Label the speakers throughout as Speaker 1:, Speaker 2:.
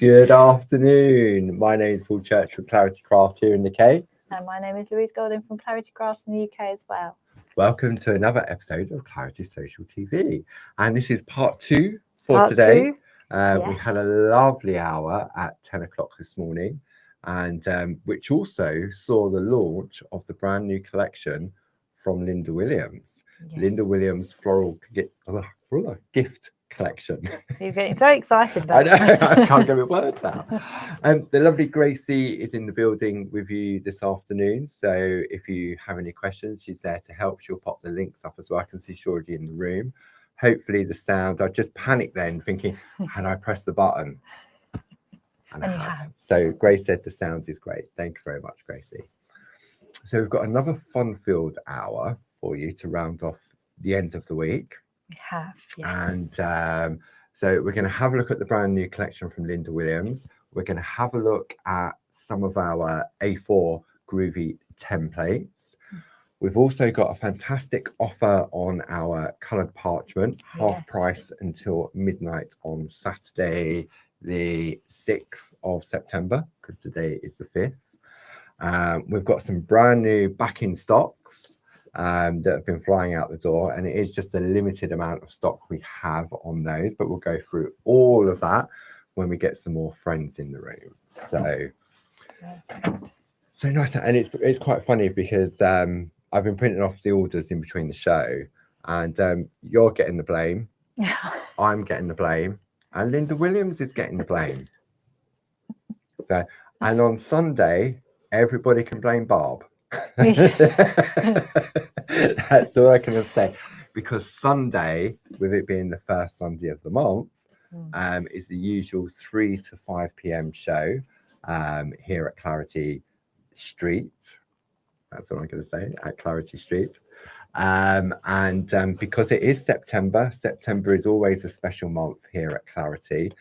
Speaker 1: Good afternoon. My name is Paul Church from Clarity Craft here in the UK.
Speaker 2: And my name is Louise Golding from Clarity Crafts in the UK as well.
Speaker 1: Welcome to another episode of Clarity Social TV. And this is part two for today. We had a lovely hour at 10 o'clock this morning, and which also saw the launch of the brand new collection from Linda Williams. Yes. Linda Williams Floral Gift Collection.
Speaker 2: You're getting so excited about
Speaker 1: it. I know, I can't get my words out. The lovely Gracie is in the building with you this afternoon. So if you have any questions, she's there to help. She'll pop the links up as well. I can see she's already in the room. Hopefully the sound, I just panicked then thinking, had I pressed the button? And I have. So Grace said the sound is great. Thank you very much, Gracie. So we've got another fun-filled hour for you to round off the end of the week.
Speaker 2: We have, yes.
Speaker 1: And so we're going to have a look at the brand new collection from Linda Williams. We're going to have a look at some of our A4 Groovi Tem-Plates. We've also got a fantastic offer on our coloured parchment, half price until midnight on Saturday, the 6th of September, because today is the 5th. We've got some brand new back in stocks that have been flying out the door, and it is just a limited amount of stock we have on those, but we'll go through all of that when we get some more friends in the room. So nice. And it's quite funny because I've been printing off the orders in between the show, and you're getting the blame, I'm getting the blame, and Linda Williams is getting the blame. So, and on Sunday everybody can blame Barb. That's all I can say, because Sunday, with it being the first Sunday of the month, is the usual 3 to 5 p.m. show here at Clarity Street. That's what I'm going to say, at Clarity Street. And because it is September is always a special month here at Clarity.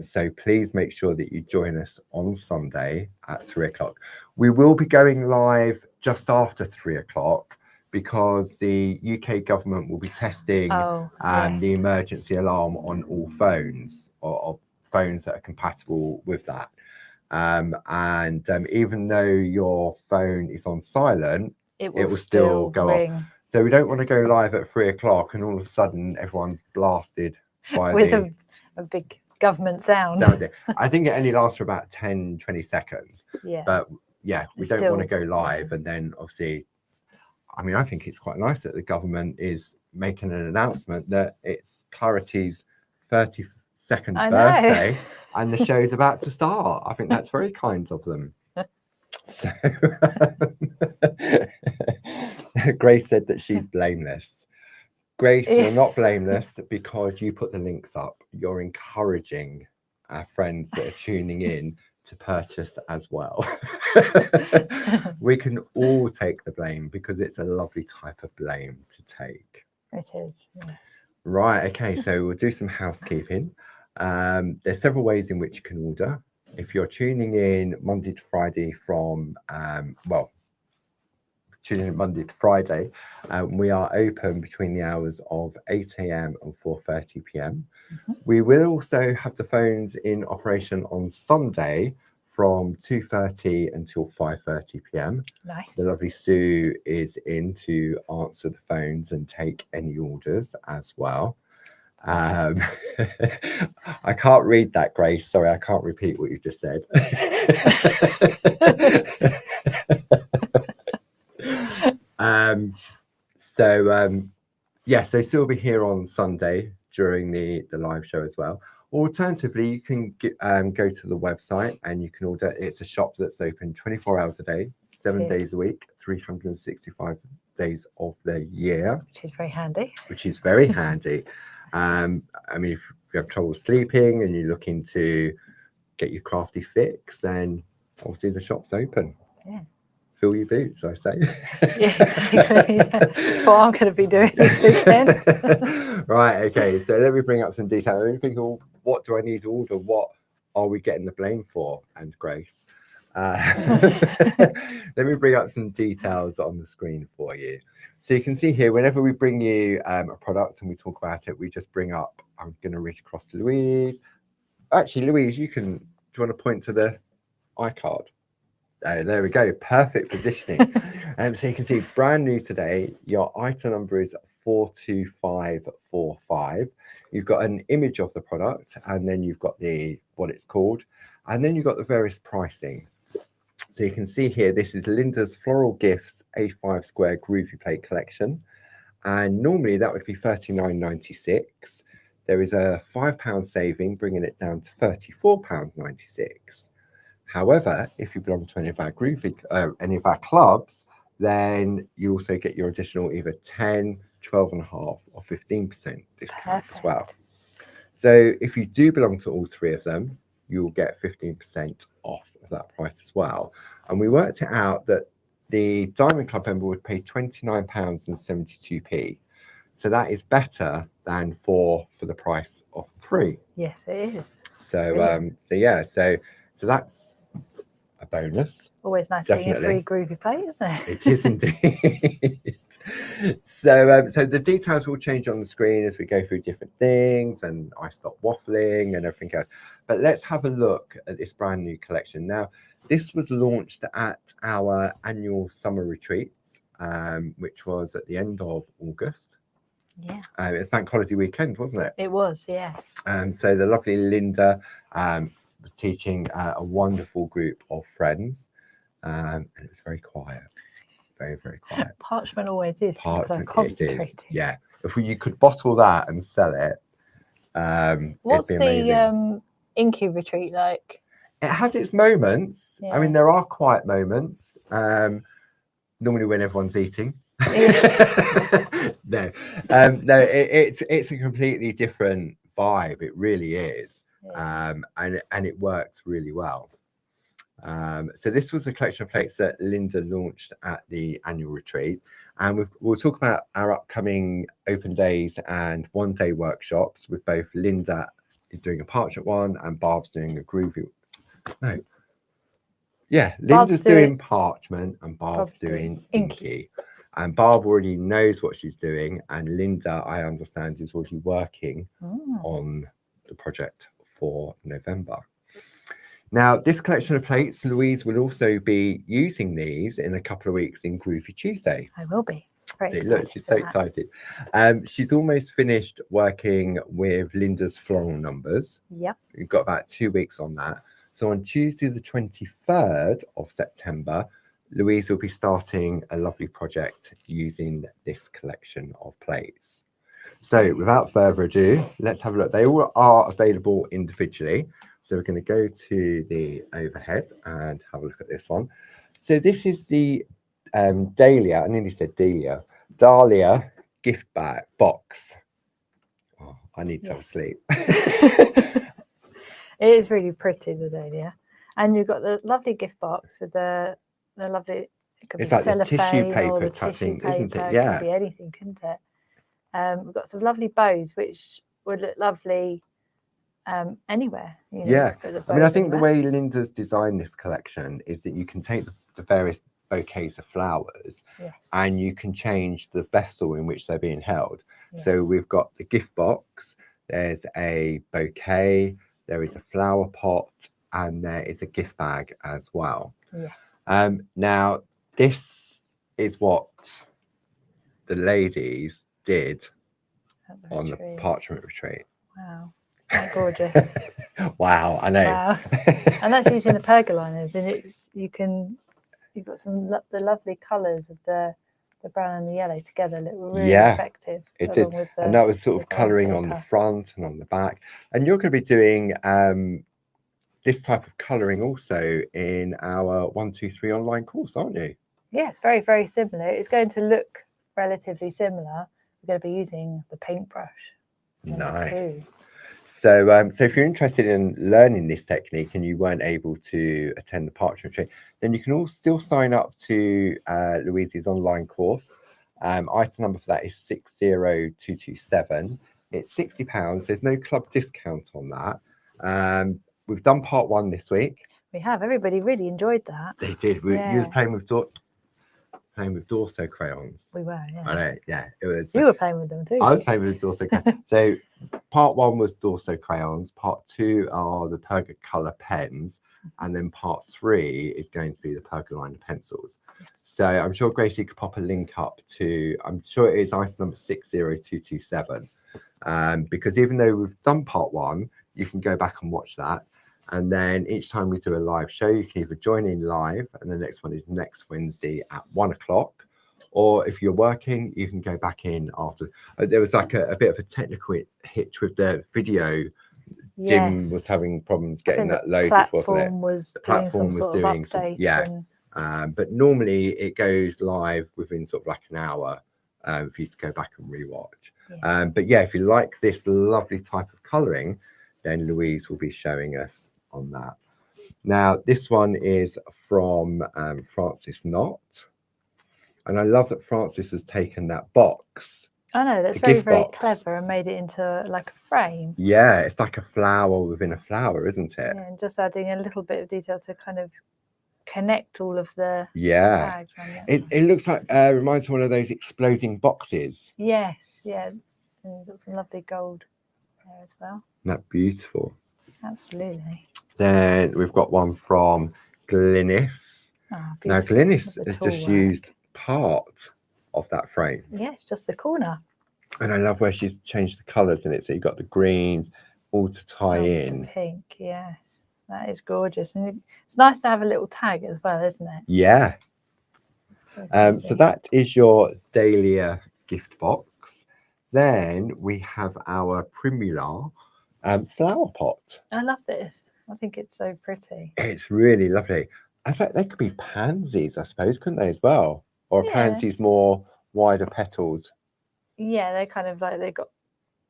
Speaker 1: So please make sure that you join us on Sunday at 3 o'clock. We will be going live just after 3 o'clock because the UK government will be testing the emergency alarm on all phones or phones that are compatible with that. And even though your phone is on silent, it will still go off. So we don't want to go live at 3 o'clock and all of a sudden everyone's blasted by
Speaker 2: with a big government sound.
Speaker 1: I think it only lasts for about 10-20 seconds. But we don't want to go live and then obviously, I mean, I think it's quite nice that the government is making an announcement that it's Clarity's 32nd birthday and the show's about to start. I think that's very kind of them. So Grace said that she's blameless. Grace, you're not blameless because you put the links up. You're encouraging our friends that are tuning in to purchase as well. We can all take the blame because it's a lovely type of blame to take.
Speaker 2: It is, yes.
Speaker 1: Right, okay, so we'll do some housekeeping. There's several ways in which you can order. If you're tuning in Monday to Friday from, tuning in Monday to Friday, we are open between the hours of 8 a.m. and 4:30 p.m. We will also have the phones in operation on Sunday from 2:30 until 5:30 p.m.
Speaker 2: Nice.
Speaker 1: The lovely Sue is in to answer the phones and take any orders as well. I can't read that, Grace. Sorry, I can't repeat what you just said. So Sue will be here on Sunday during the live show as well. Alternatively, you can go to the website and you can order. It's a shop that's open 24 hours a day, 7 days a week, 365 days of the year.
Speaker 2: Which is very handy.
Speaker 1: I mean, if you have trouble sleeping and you're looking to get your crafty fix, then obviously the shop's open.
Speaker 2: Yeah.
Speaker 1: Fill your boots, I say.
Speaker 2: That's what I'm going to be doing this weekend.
Speaker 1: Right, okay, so let me bring up some detail. Let me think, what do I need to order? What are we getting the blame for? And Grace. Let me bring up some details on the screen for you. So you can see here, whenever we bring you a product and we talk about it, we just bring up, I'm going to reach across to Louise, actually, Louise, do you want to point to the iCard? Oh, there we go. Perfect positioning. So you can see brand new today. Your item number is 42545. You've got an image of the product, and then you've got what it's called, and then you've got the various pricing. So you can see here, this is Linda's Floral Gifts A5 Square Groovi Plate Collection. And normally that would be £39.96. There is a £5 saving, bringing it down to £34.96. However, if you belong to any of our any of our clubs, then you also get your additional either 10, 12.5 or 15% discount as well. So if you do belong to all three of them, you'll get 15% off of that price as well. And we worked it out that the Diamond Club member would pay £29.72. So that is better than for the price of 3.
Speaker 2: Yes, it is.
Speaker 1: So so that's a bonus.
Speaker 2: Always nice getting a free Groovi plate, isn't it?
Speaker 1: It is indeed. So the details will change on the screen as we go through different things, and I stop waffling and everything else. But let's have a look at this brand new collection. Now, this was launched at our annual summer retreats, which was at the end of August.
Speaker 2: Yeah.
Speaker 1: It was Bank Holiday weekend, wasn't it?
Speaker 2: It was, yeah.
Speaker 1: So the lovely Linda was teaching a wonderful group of friends, and it was very quiet, very, very quiet.
Speaker 2: Parchment always is.
Speaker 1: Parchment,
Speaker 2: concentrating.
Speaker 1: Yeah. If you could bottle that and sell it,
Speaker 2: what's
Speaker 1: it'd be amazing.
Speaker 2: The Inky retreat like?
Speaker 1: It has its moments.
Speaker 2: Yeah.
Speaker 1: I mean, there are quiet moments. Normally when everyone's eating. No, it's a completely different vibe. It really is. Yeah. And it works really well. So this was a collection of plates that Linda launched at the annual retreat, and we'll talk about our upcoming open days and one-day workshops with both Linda is doing a parchment one and Barb's doing a Groovi. No. Yeah, Linda's doing parchment and Barb's doing inky. And Barb already knows what she's doing, and Linda, I understand, is already working on the project for November. Now, this collection of plates, Louise will also be using these in a couple of weeks in Groovi Tuesday.
Speaker 2: I will be.
Speaker 1: So look, she's so excited. She's almost finished working with Linda's floral numbers.
Speaker 2: Yep.
Speaker 1: We've got about 2 weeks on that. So on Tuesday, the 23rd of September, Louise will be starting a lovely project using this collection of plates. So without further ado, let's have a look. They all are available individually. So we're going to go to the overhead and have a look at this one. So this is the Dahlia, I nearly said Dahlia gift bag box. Oh, I need to have a sleep.
Speaker 2: It is really pretty, the Dahlia. And you've got the lovely gift box with the lovely, it could
Speaker 1: it's
Speaker 2: be
Speaker 1: like
Speaker 2: cellophane
Speaker 1: the tissue paper
Speaker 2: or the
Speaker 1: type
Speaker 2: tissue
Speaker 1: thing,
Speaker 2: paper.
Speaker 1: isn't it? Yeah.
Speaker 2: It could be anything, couldn't it? We've got some lovely bows, which would look lovely anywhere. You know,
Speaker 1: yeah. I mean, I think the way Linda's designed this collection is that you can take the various bouquets of flowers,
Speaker 2: yes,
Speaker 1: and you can change the vessel in which they're being held.
Speaker 2: Yes.
Speaker 1: So we've got the gift box, there's a bouquet, there is a flower pot, and there is a gift bag as well.
Speaker 2: Yes.
Speaker 1: Now, this is what the ladies did on the parchment retreat.
Speaker 2: Wow, isn't that gorgeous?
Speaker 1: Wow, I know.
Speaker 2: Wow. And that's using the pergoliners, and you've got the lovely colours of the brown and the yellow together look really effective.
Speaker 1: It is, and that was sort of colouring on the front and on the back. And you're going to be doing this type of colouring also in our 123 online course, aren't you?
Speaker 2: Yes, very, very similar. It's going to look relatively similar. We're going to be using the paintbrush.
Speaker 1: Nice. So if you're interested in learning this technique and you weren't able to attend the parchment retreat, then you can all still sign up to Louise's online course. Item number for that is 60227. It's £60. There's no club discount on that. We've done part 1 this week.
Speaker 2: We have. Everybody really enjoyed that.
Speaker 1: They did. You was playing with playing with Dorso crayons.
Speaker 2: We were, yeah.
Speaker 1: I know, yeah, it was.
Speaker 2: You were playing with them too.
Speaker 1: I was playing with Dorso crayons. So part 1 was Dorso crayons, part 2 are the Perga colour pens, and then part 3 is going to be the Pergaliner pencils. So I'm sure Gracie could pop a link up to, I'm sure it is item number 60227, because even though we've done part 1, you can go back and watch that. And then each time we do a live show, you can either join in live, and the next one is next Wednesday at 1 o'clock. Or if you're working, you can go back in after. There was like a bit of a technical hitch with the video. Jim was having problems getting that loaded, wasn't it?
Speaker 2: The platform was doing some updates.
Speaker 1: But normally it goes live within sort of like an hour for you to go back and rewatch.
Speaker 2: Yeah.
Speaker 1: But yeah, if you like this lovely type of colouring, then Louise will be showing us on that. Now, this one is from Francis Knott. And I love that Francis has taken that box.
Speaker 2: I know, that's very, very clever, and made it into like a frame.
Speaker 1: Yeah, it's like a flower within a flower, isn't it?
Speaker 2: Yeah, and just adding a little bit of detail to kind of connect all of the bags.
Speaker 1: It looks like, reminds me of one of those exploding boxes.
Speaker 2: Yes, yeah. And you've got some lovely gold there as well.
Speaker 1: Isn't that beautiful?
Speaker 2: Absolutely.
Speaker 1: Then we've got one from Glynis.
Speaker 2: Oh,
Speaker 1: now, Glynis has just used part of that frame.
Speaker 2: Yeah, it's just the corner.
Speaker 1: And I love where she's changed the colours in it. So you've got the greens all to tie in.
Speaker 2: The pink, yes. That is gorgeous. And it's nice to have a little tag as well, isn't it?
Speaker 1: Yeah. So that is your Dahlia gift box. Then we have our Primula flower pot.
Speaker 2: I love this. I think it's so pretty.
Speaker 1: It's really lovely. I thought they could be pansies, I suppose, couldn't they, as well? Or are pansies more wider petaled?
Speaker 2: Yeah, they're kind of like, they've got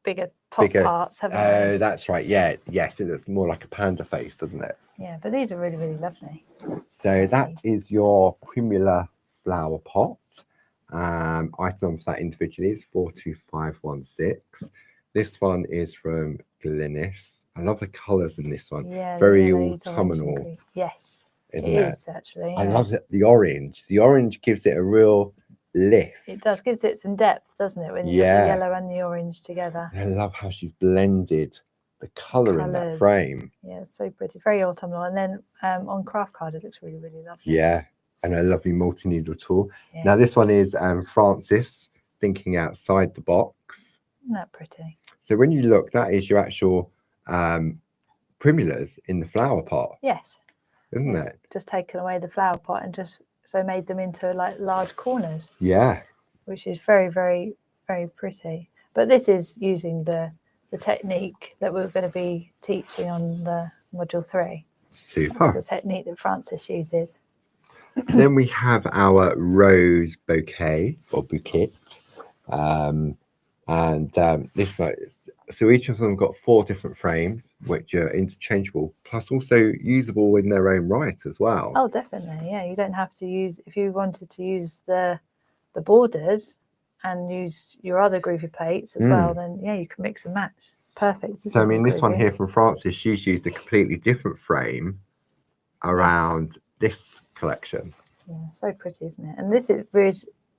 Speaker 2: bigger parts, haven't they?
Speaker 1: Oh, that's right. Yeah, yes, it looks more like a panda face, doesn't it?
Speaker 2: Yeah, but these are really, really lovely.
Speaker 1: So that is your Primula flower pot. Item for that individually is 42516. This one is from Glynis. I love the colours in this one.
Speaker 2: Yeah,
Speaker 1: very autumnal.
Speaker 2: Yes,
Speaker 1: isn't it?
Speaker 2: Is actually.
Speaker 1: I love the orange. The orange gives it a real lift.
Speaker 2: It does, gives it some depth, doesn't it? When you have the yellow and the orange together.
Speaker 1: And I love how she's blended the colour in that frame.
Speaker 2: Yeah, it's so pretty, very autumnal. And then on craft card, it looks really, really lovely.
Speaker 1: Yeah, and a lovely multi-needle tool. Yeah. Now this one is Francis thinking outside the box.
Speaker 2: Isn't that pretty?
Speaker 1: So when you look, that is your actual primulas in the flower pot.
Speaker 2: Yes.
Speaker 1: Isn't it?
Speaker 2: Just taken away the flower pot and just made them into like large corners.
Speaker 1: Yeah.
Speaker 2: Which is very, very, very pretty. But this is using the technique that we're going to be teaching on the module 3.
Speaker 1: Super.
Speaker 2: That's the technique that Francis uses.
Speaker 1: Then we have our rose bouquet or bouquet. This like, so each of them got 4 different frames which are interchangeable, plus also usable in their own right as well.
Speaker 2: Oh, definitely. Yeah, you don't have to use, if you wanted to use the borders and use your other Groovi plates as well, then yeah, you can mix and match. Perfect.
Speaker 1: So I mean, this one here from Francis, she's used a completely different frame around this collection.
Speaker 2: Yeah, so pretty, isn't it? And this is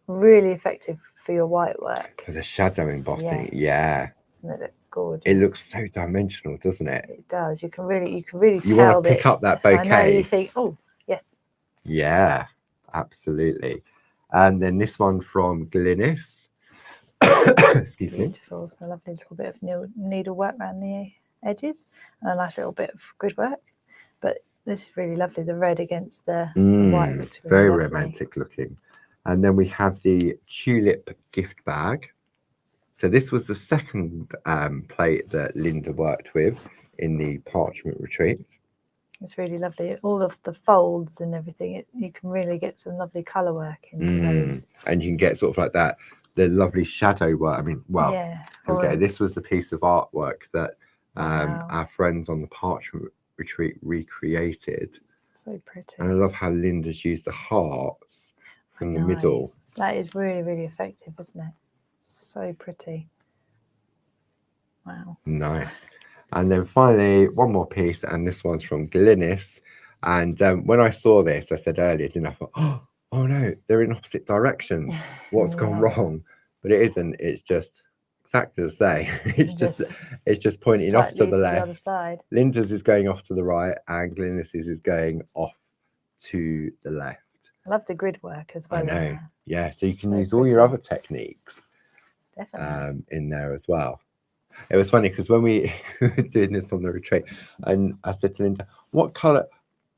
Speaker 2: really effective for your white work.
Speaker 1: For the shadow embossing, yeah.
Speaker 2: Isn't it gorgeous?
Speaker 1: It looks so dimensional, doesn't it?
Speaker 2: It does. You can really tell.
Speaker 1: You want to pick up that bouquet.
Speaker 2: I know, you think, oh, yes.
Speaker 1: Yeah, absolutely. And then this one from Glynis. Excuse me.
Speaker 2: Beautiful. So a lovely little bit of needlework around the edges and a nice little bit of grid work. But this is really lovely. The red against the white looks really
Speaker 1: very
Speaker 2: lovely.
Speaker 1: Romantic looking. And then we have the tulip gift bag. So this was the second plate that Linda worked with in the parchment retreat.
Speaker 2: It's really lovely. All of the folds and everything, you can really get some lovely colour work into those.
Speaker 1: And you can get sort of like that, the lovely shadow work. I mean, well,
Speaker 2: yeah,
Speaker 1: okay, this was a piece of artwork that our friends on the parchment retreat recreated.
Speaker 2: So pretty.
Speaker 1: And I love how Linda's used the hearts from the middle.
Speaker 2: That is really, really effective, isn't it? So pretty. Wow.
Speaker 1: Nice. And then finally, one more piece, and this one's from Glynis. And when I saw this, I said earlier, didn't I? I thought, oh, oh no, they're in opposite directions. What's gone
Speaker 2: Yeah.
Speaker 1: wrong? But it isn't. It's just exactly the same. It's just pointing off to
Speaker 2: slightly
Speaker 1: the
Speaker 2: to
Speaker 1: left.
Speaker 2: the other side.
Speaker 1: Linda's is going off to the right, and Glynis's is going off to the left.
Speaker 2: I love the grid work as well.
Speaker 1: I know. Yeah, so you can
Speaker 2: So
Speaker 1: use all your
Speaker 2: pretty.
Speaker 1: other techniques
Speaker 2: Definitely.
Speaker 1: in there as well. It was funny because when we were doing this on the retreat, and I said to Linda, "What color?"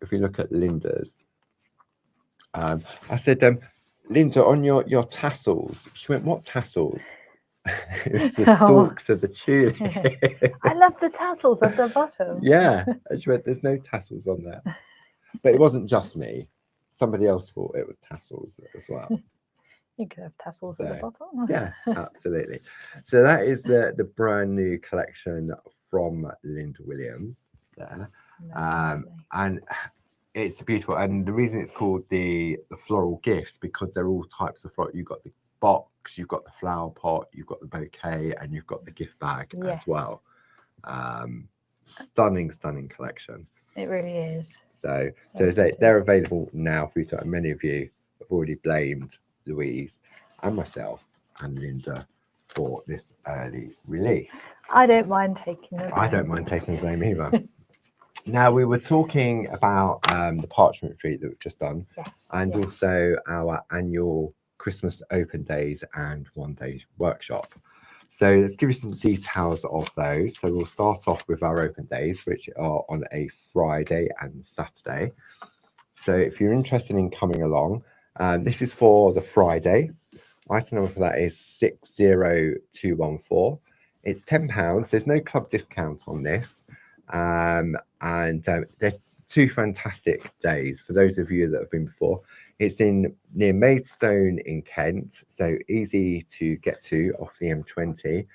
Speaker 1: If we look at Linda's, I said, "Linda, on your tassels." She went, "What tassels?" It was the stalks of the tulip.
Speaker 2: I love the tassels at the bottom.
Speaker 1: Yeah, and she went, "There's no tassels on there," but it wasn't just me. Somebody else thought it was tassels as well.
Speaker 2: You could have tassels at the bottom.
Speaker 1: Yeah, absolutely. So that is the brand new collection from Linda Williams there. And it's beautiful. And the reason it's called the floral gifts, because they're all types of floral. You've got the box, you've got the flower pot, you've got the bouquet, and you've got the gift bag as well. Stunning collection.
Speaker 2: It really is.
Speaker 1: So they're available now for you to, and many of you have already blamed Louise and myself and Linda for this early release.
Speaker 2: I don't mind taking the blame.
Speaker 1: I don't mind taking the blame either. Now, we were talking about the parchment retreat that we've just done, and also our annual Christmas open days and one-day workshop. So let's give you some details of those. So we'll start off with our open days, which are on a Friday and Saturday. So if you're interested in coming along, this is for the Friday. Item number for that is 60214. It's £10. There's no club discount on this. They're two fantastic days for those of you that have been before. It's near Maidstone in Kent, so easy to get to off the M20.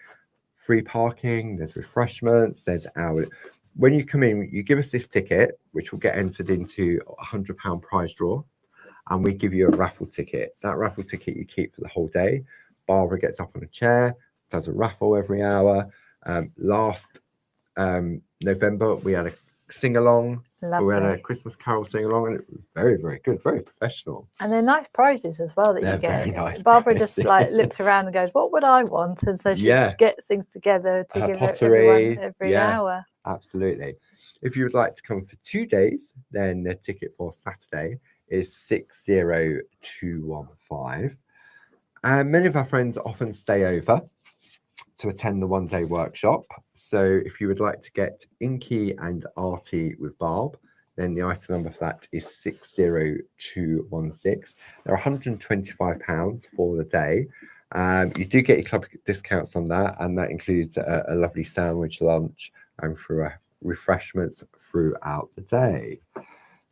Speaker 1: Free parking, there's refreshments, there's our... When you come in, you give us this ticket, which will get entered into a £100 prize draw, and we give you a raffle ticket. That raffle ticket you keep for the whole day. Barbara gets up on a chair, does a raffle every hour. Last November, we had a sing-along. We had a Christmas carol sing-along, and it was very, very good, very professional.
Speaker 2: And they're nice prizes as well that you get.
Speaker 1: Very nice.
Speaker 2: Barbara just like looks around and goes, "What would I want?" And so she gets things together to give everyone every hour.
Speaker 1: Absolutely. If you would like to come for 2 days, then the ticket for Saturday is 60215. And many of our friends often stay over to attend the one-day workshop. So if you would like to get Inky and Artie with Barb, then the item number for that is 60216. They're £125 for the day. You do get your club discounts on that, and that includes a lovely sandwich lunch and through refreshments throughout the day.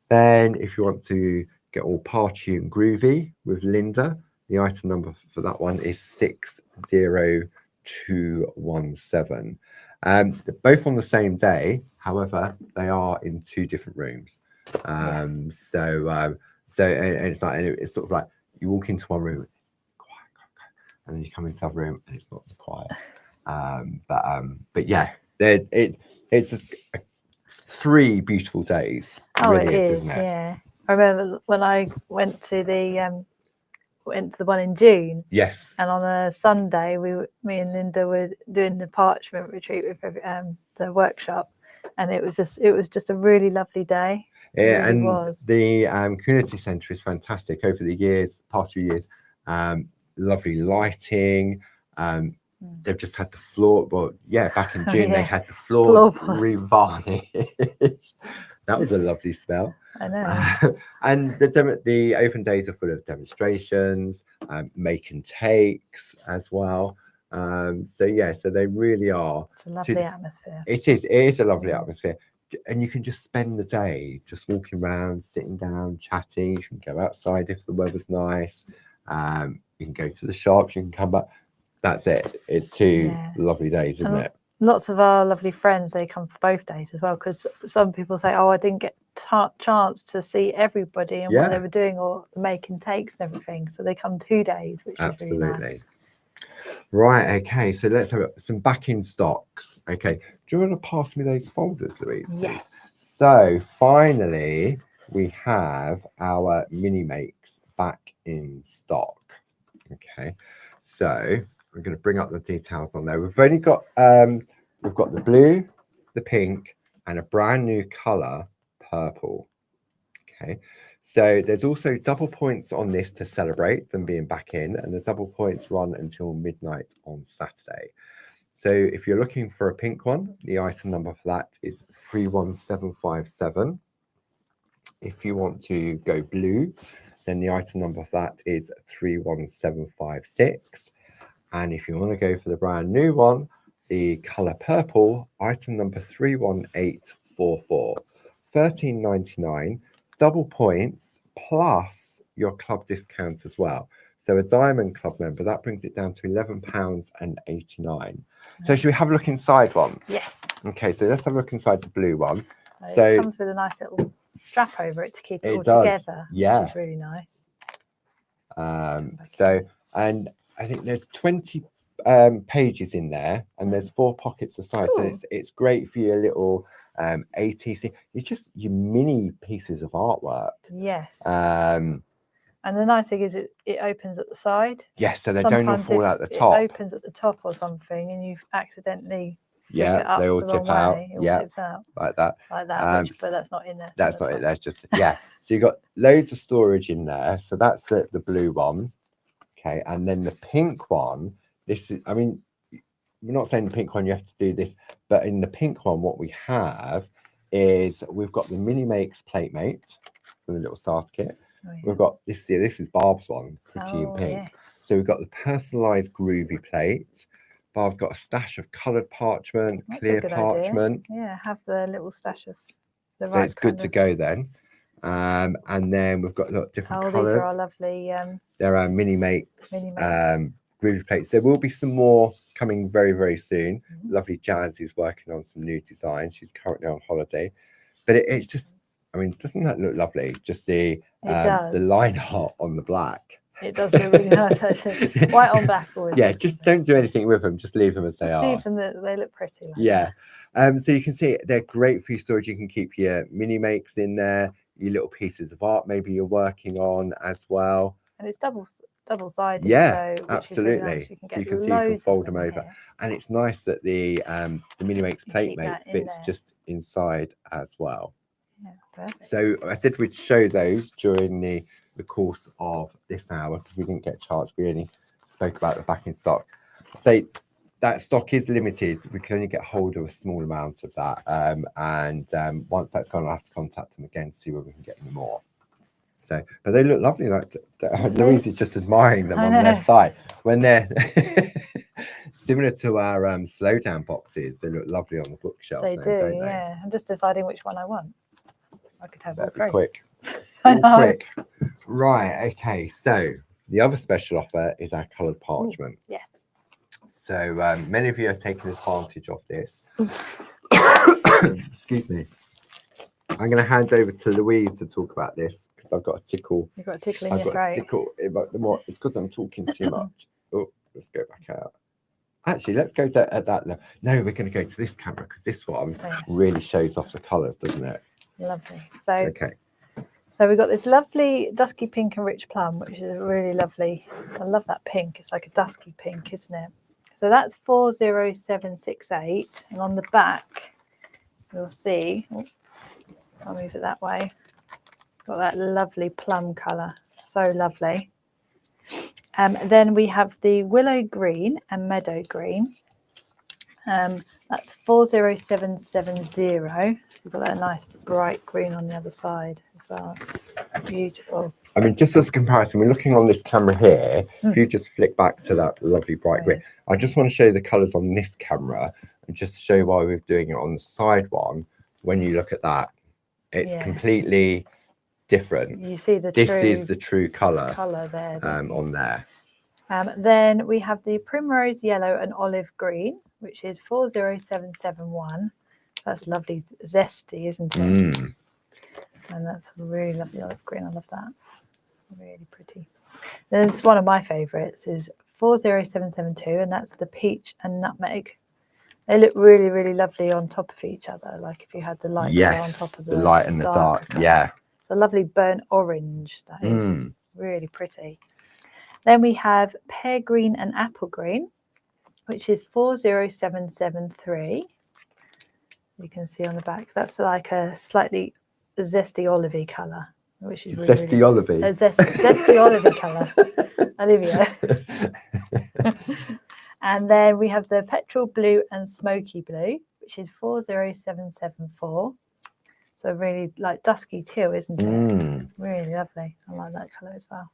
Speaker 1: Then if you want to get all party and groovy with Linda, the item number for that one is 60217. They're both on the same day, however, they are in two different rooms. So it's sort of like you walk into one room, it's quiet, and then you come into the other room and it's not so quiet. But yeah, it's three beautiful days.
Speaker 2: Oh, really it is, isn't it? Yeah. I remember when I went to the one in June.
Speaker 1: Yes.
Speaker 2: And on a Sunday, me and Linda were doing the parchment retreat with the workshop, and it was just a really lovely day.
Speaker 1: Yeah, really and the community centre is fantastic. Over the past few years, lovely lighting. They've just had the floor. Well, back in June they had the floor revarnished. That was a lovely smell.
Speaker 2: I know.
Speaker 1: And the open days are full of demonstrations, make and takes as well. So they really are.
Speaker 2: It's a lovely atmosphere.
Speaker 1: It is a lovely atmosphere. And you can just spend the day just walking around, sitting down, chatting. You can go outside if the weather's nice. You can go to the shops, you can come back. That's it. It's two lovely days, isn't it?
Speaker 2: Lots of our lovely friends, they come for both days as well, because some people say, "Oh, I didn't get chance to see everybody and what they were doing, or the making takes and everything." So they come 2 days, which is really nice.
Speaker 1: Right, okay, so let's have some back in stocks. Okay, do you want to pass me those folders, Louise?
Speaker 2: Yes.
Speaker 1: So finally, we have our mini makes back in stock. Okay, so I'm going to bring up the details on there. We've only got we've got the blue, the pink, and a brand new color, purple. Okay, so there's also double points on this to celebrate them being back in, and the double points run until midnight on Saturday. So if you're looking for a pink one, the item number for that is 31757. If you want to go blue, then the item number for that is 31756. And if you want to go for the brand new one, the color purple, item number 31844. £13.99, double points plus your club discount as well. So a Diamond Club member, that brings it down to £11.89. So should we have a look inside one?
Speaker 2: Yes.
Speaker 1: Okay, so let's have a look inside the blue one.
Speaker 2: So it comes with a nice little strap over it to keep it all together,
Speaker 1: yeah,
Speaker 2: which is really nice.
Speaker 1: So, and I think there's 20 pages in there, and there's 4 pockets aside. So it's great for your little ATC. It's just your mini pieces of artwork.
Speaker 2: Yes. And the nice thing is it opens at the side.
Speaker 1: Yes, so they don't all fall out the top.
Speaker 2: It opens at the top or something, and you've accidentally
Speaker 1: they all tip out.
Speaker 2: Tips out
Speaker 1: like that.
Speaker 2: But that's not in there. So
Speaker 1: that's not it. That's just So you've got loads of storage in there. So that's the blue one. Okay, and then the pink one. This is, I mean, we're not saying the pink one you have to do this, but in the pink one, what we have is we've got the Mini Makes Plate Mate with a little starter kit. Oh, yeah. We've got this here. This is Barb's one, pretty in pink. Yes. So we've got the personalised Groovi plate. Barb's got a stash of coloured parchment, clear parchment.
Speaker 2: Idea. Yeah, have the little stash of the
Speaker 1: right. So it's good to go then. And then we've got different colours.
Speaker 2: These are our lovely.
Speaker 1: There are Mini Makes. Groovi plates. There will be some more coming very, very soon. Lovely Jazz is working on some new designs. She's currently on holiday, but it's just, I mean, doesn't that look lovely? Just the line art on the black.
Speaker 2: It does look really nice, actually. White on black always.
Speaker 1: Yeah, just don't do anything with them. Just leave them as they are.
Speaker 2: Leave them. They look pretty.
Speaker 1: So you can see they're great for your storage. You can keep your mini makes in there, your little pieces of art maybe you're working on as well.
Speaker 2: And it's double-sided.
Speaker 1: Yeah,
Speaker 2: so,
Speaker 1: absolutely.
Speaker 2: Really nice.
Speaker 1: So you can see you can fold them over, and it's nice that the Mini Makes Plate Mate fits just inside as well.
Speaker 2: Yeah, perfect.
Speaker 1: So I said we'd show those during the course of this hour because we didn't get a chance. We only spoke about the back in stock. So that stock is limited. We can only get hold of a small amount of that, and once that's gone, I'll have to contact them again to see whether we can get any more. So, but they look lovely. Like Louise is just admiring them on their site when they're similar to our slowdown boxes. They look lovely on the bookshelf.
Speaker 2: They do, yeah. I'm just deciding which one I want. I could have all three.
Speaker 1: Quick. Quick. Right. Okay. So the other special offer is our coloured parchment.
Speaker 2: Yeah.
Speaker 1: So many of you are taking advantage of this. Excuse me. I'm going to hand over to Louise to talk about this because I've got a tickle.
Speaker 2: You've got a tickle in your throat.
Speaker 1: It's because I'm talking too much. Oh, let's go back out. Actually, let's go at that level. No, we're going to go to this camera because this one really shows off the colours, doesn't it?
Speaker 2: Lovely. So we've got this lovely dusky pink and rich plum, which is really lovely. I love that pink. It's like a dusky pink, isn't it? So that's 40768, and on the back you'll see. I'll move it that way. Got that lovely plum colour, so lovely. Then we have the willow green and meadow green. That's 40770. We've got that nice bright green on the other side as well. It's beautiful.
Speaker 1: I mean, just as a comparison, we're looking on this camera here. If you just flick back to that lovely bright green, I just want to show you the colours on this camera and just show you why we're doing it on the side one. When you look at that, it's completely different.
Speaker 2: You see this
Speaker 1: is the true colour
Speaker 2: there
Speaker 1: on there.
Speaker 2: Then we have the primrose yellow and olive green, which is 40771. That's lovely, zesty, isn't it? And that's a really lovely olive green. I love that. Really pretty. Then it's one of my favourites is 40772, and that's the peach and nutmeg. They look really, really lovely on top of each other, like if you had the light on top of the
Speaker 1: light and the dark.
Speaker 2: Yeah. It's a lovely burnt orange, that is. really pretty. Then we have pear green and apple green, which is 40773. You can see on the back, that's like a slightly zesty olivey colour, which is really,
Speaker 1: Zesty olivey.
Speaker 2: A zesty olivey colour. Olivia. And then we have the petrol blue and smoky blue, which is 40774. So really like dusky teal, isn't it? Really lovely. I like that colour as well.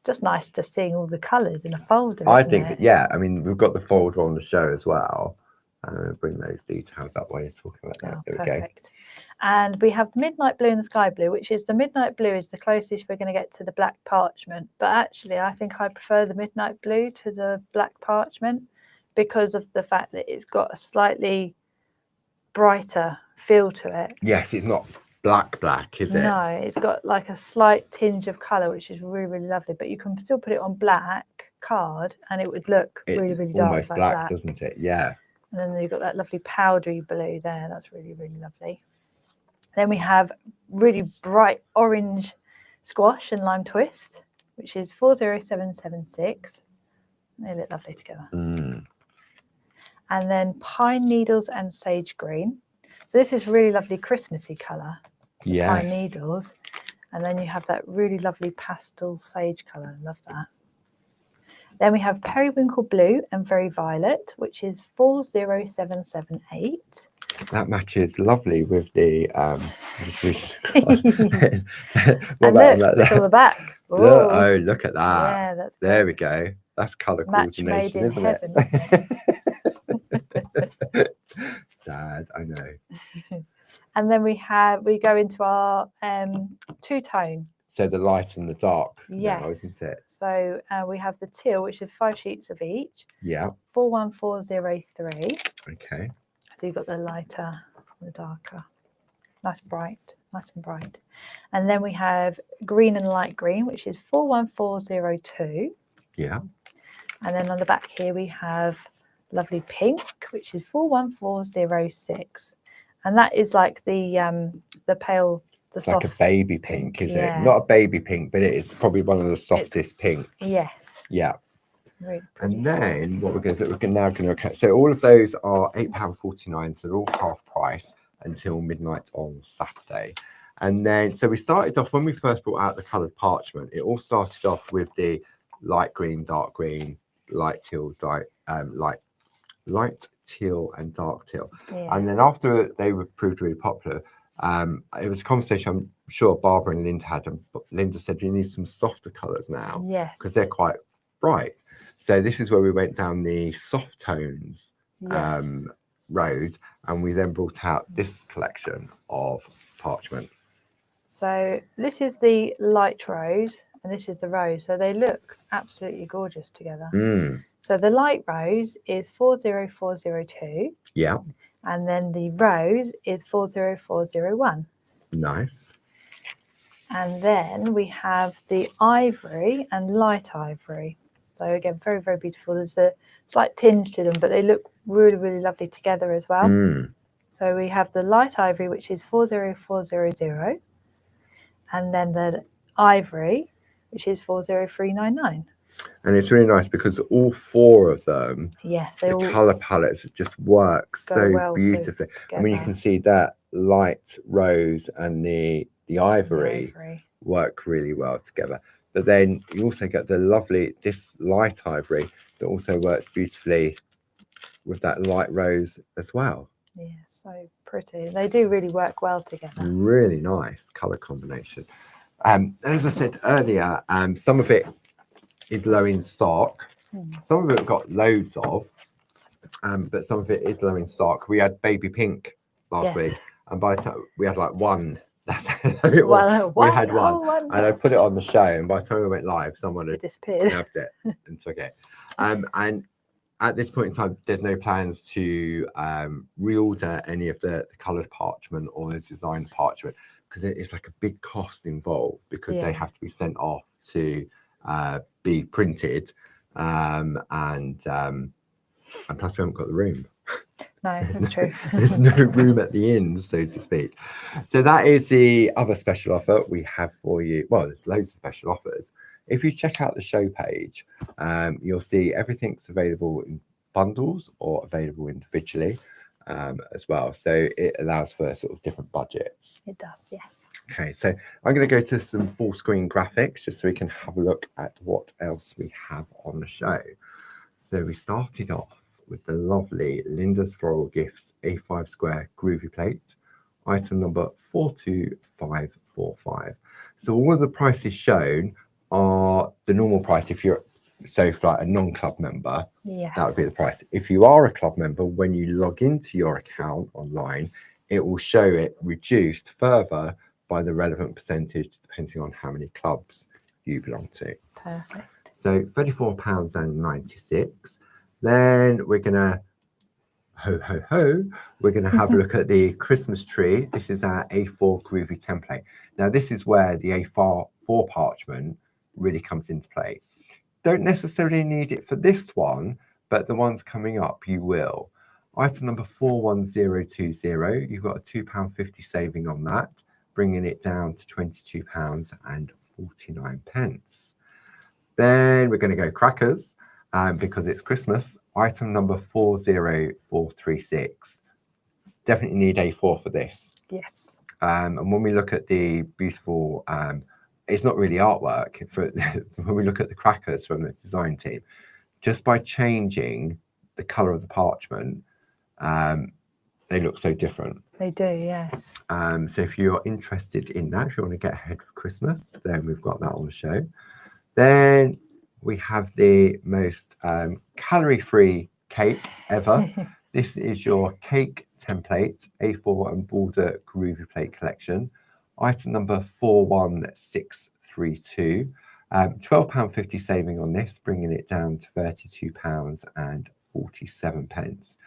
Speaker 2: Just nice just seeing all the colours in a folder.
Speaker 1: I think,
Speaker 2: it?
Speaker 1: yeah. I mean, we've got the folder on the show as well. Bring those details up while you're talking about that. There
Speaker 2: Perfect.
Speaker 1: we go.
Speaker 2: And we have midnight blue and the sky blue, which is the midnight blue is the closest we're going to get to the black parchment. But actually, I think I prefer the midnight blue to the black parchment because of the fact that it's got a slightly brighter feel to it.
Speaker 1: Yes, it's not black, is it?
Speaker 2: No, it's got like a slight tinge of colour, which is really, really lovely. But you can still put it on black card and it would look really, really dark.
Speaker 1: Almost
Speaker 2: like
Speaker 1: black, doesn't it? Yeah.
Speaker 2: And then you've got that lovely powdery blue there. That's really, really lovely. Then we have really bright orange squash and lime twist, which is 40776. They look lovely together. And then pine needles and sage green. So this is really lovely Christmassy colour.
Speaker 1: Yeah.
Speaker 2: Pine needles. And then you have that really lovely pastel sage colour. I love that. Then we have periwinkle blue and very violet, which is 40778.
Speaker 1: That matches lovely with the
Speaker 2: And look on the back.
Speaker 1: Oh, look at that.
Speaker 2: Yeah, that's
Speaker 1: there we go. That's colour coordination,
Speaker 2: made in heaven, isn't
Speaker 1: it? Sad, I know.
Speaker 2: And then we go into our two-tone.
Speaker 1: So the light and the dark.
Speaker 2: Yes.
Speaker 1: Now, isn't it?
Speaker 2: So we have the teal, which is 5 sheets of each.
Speaker 1: Yeah.
Speaker 2: 41403.
Speaker 1: Okay.
Speaker 2: So you've got the lighter, the darker. Nice and bright. And then we have green and light green, which is 41402.
Speaker 1: Yeah.
Speaker 2: And then on the back here we have lovely pink, which is 41406. And that is like the pale, the
Speaker 1: it's
Speaker 2: soft.
Speaker 1: Like a baby pink, is
Speaker 2: yeah.
Speaker 1: it? Not a baby pink, but it's probably one of the softest pinks.
Speaker 2: Yes.
Speaker 1: Yeah.
Speaker 2: Really
Speaker 1: and then what we're going to do, we're now going to look at, so all of those are £8.49, so they're all half price until midnight on Saturday. And then, so we started off, when we first brought out the coloured parchment, it all started off with the light green, dark green, light teal, light teal and dark teal.
Speaker 2: Yeah.
Speaker 1: And then after they were proved really popular, it was a conversation I'm sure Barbara and Linda had, and Linda said you need some softer colours now.
Speaker 2: Yes.
Speaker 1: Because they're quite bright. So this is where we went down the soft tones road, and we then brought out this collection of parchment.
Speaker 2: So this is the light rose and this is the rose. So they look absolutely gorgeous together. So the light rose is 40402.
Speaker 1: Yeah.
Speaker 2: And then the rose is 40401.
Speaker 1: Nice.
Speaker 2: And then we have the ivory and light ivory. So again, very, very beautiful. There's a slight tinge to them, but they look really, really lovely together as well. So we have the light ivory, which is 40400. And then the ivory, which is 40399.
Speaker 1: And it's really nice because all four of them,
Speaker 2: yes,
Speaker 1: the colour palettes just work so
Speaker 2: well
Speaker 1: beautifully. I mean, you can see that light rose and the ivory work really well together. But then you also get this light ivory that also works beautifully with that light rose as well.
Speaker 2: Yeah, so pretty. They do really work well together.
Speaker 1: Really nice colour combination. As I said earlier, some of it is low in stock. Some of it we've got loads of, but some of it is low in stock. We had baby pink last week, and by the time we had like one. That's it was. We had one, and I put it on the show, and by the time we went live, someone had
Speaker 2: disappeared,
Speaker 1: grabbed it and took it. And at this point in time, there's no plans to reorder any of the coloured parchment or the designed parchment, because it's like a big cost involved, because they have to be sent off to be printed, and plus we haven't got the room.
Speaker 2: No, that's true.
Speaker 1: There's no room at the inn, so to speak. So that is the other special offer we have for you. Well, there's loads of special offers. If you check out the show page, you'll see everything's available in bundles or available individually as well. So it allows for sort of different budgets.
Speaker 2: It does, yes.
Speaker 1: Okay, so I'm going to go to some full screen graphics just so we can have a look at what else we have on the show. So we started off with the lovely Linda's Floral Gifts A5 square Groovi plate, item number 42545. So all of the prices shown are the normal price. If you're for like a non-club member, that would be the price. If you are a club member, when you log into your account online, it will show it reduced further by the relevant percentage depending on how many clubs you belong to.
Speaker 2: Perfect.
Speaker 1: So £34.96. Then we're gonna we're gonna have a look at the Christmas tree. This is our A4 Groovi template. Now this is where the A4 parchment really comes into play. Don't necessarily need it for this one, but the ones coming up you will. Item number 41020. You've got a £2.50 saving on that, bringing it down to £22.49. Then we're going to go crackers because it's Christmas. Item number 40436. Definitely need A4 for this.
Speaker 2: Yes.
Speaker 1: And when we look at the beautiful, it's not really artwork. When we look at the crackers from the design team, just by changing the colour of the parchment, they look so different.
Speaker 2: They do, yes.
Speaker 1: So if you're interested in that, if you want to get ahead for Christmas, then we've got that on the show. Then we have the most calorie-free cake ever. This is your cake template, A4 and border Groovi plate collection. Item number 41632. £12.50 saving on this, bringing it down to £32.47.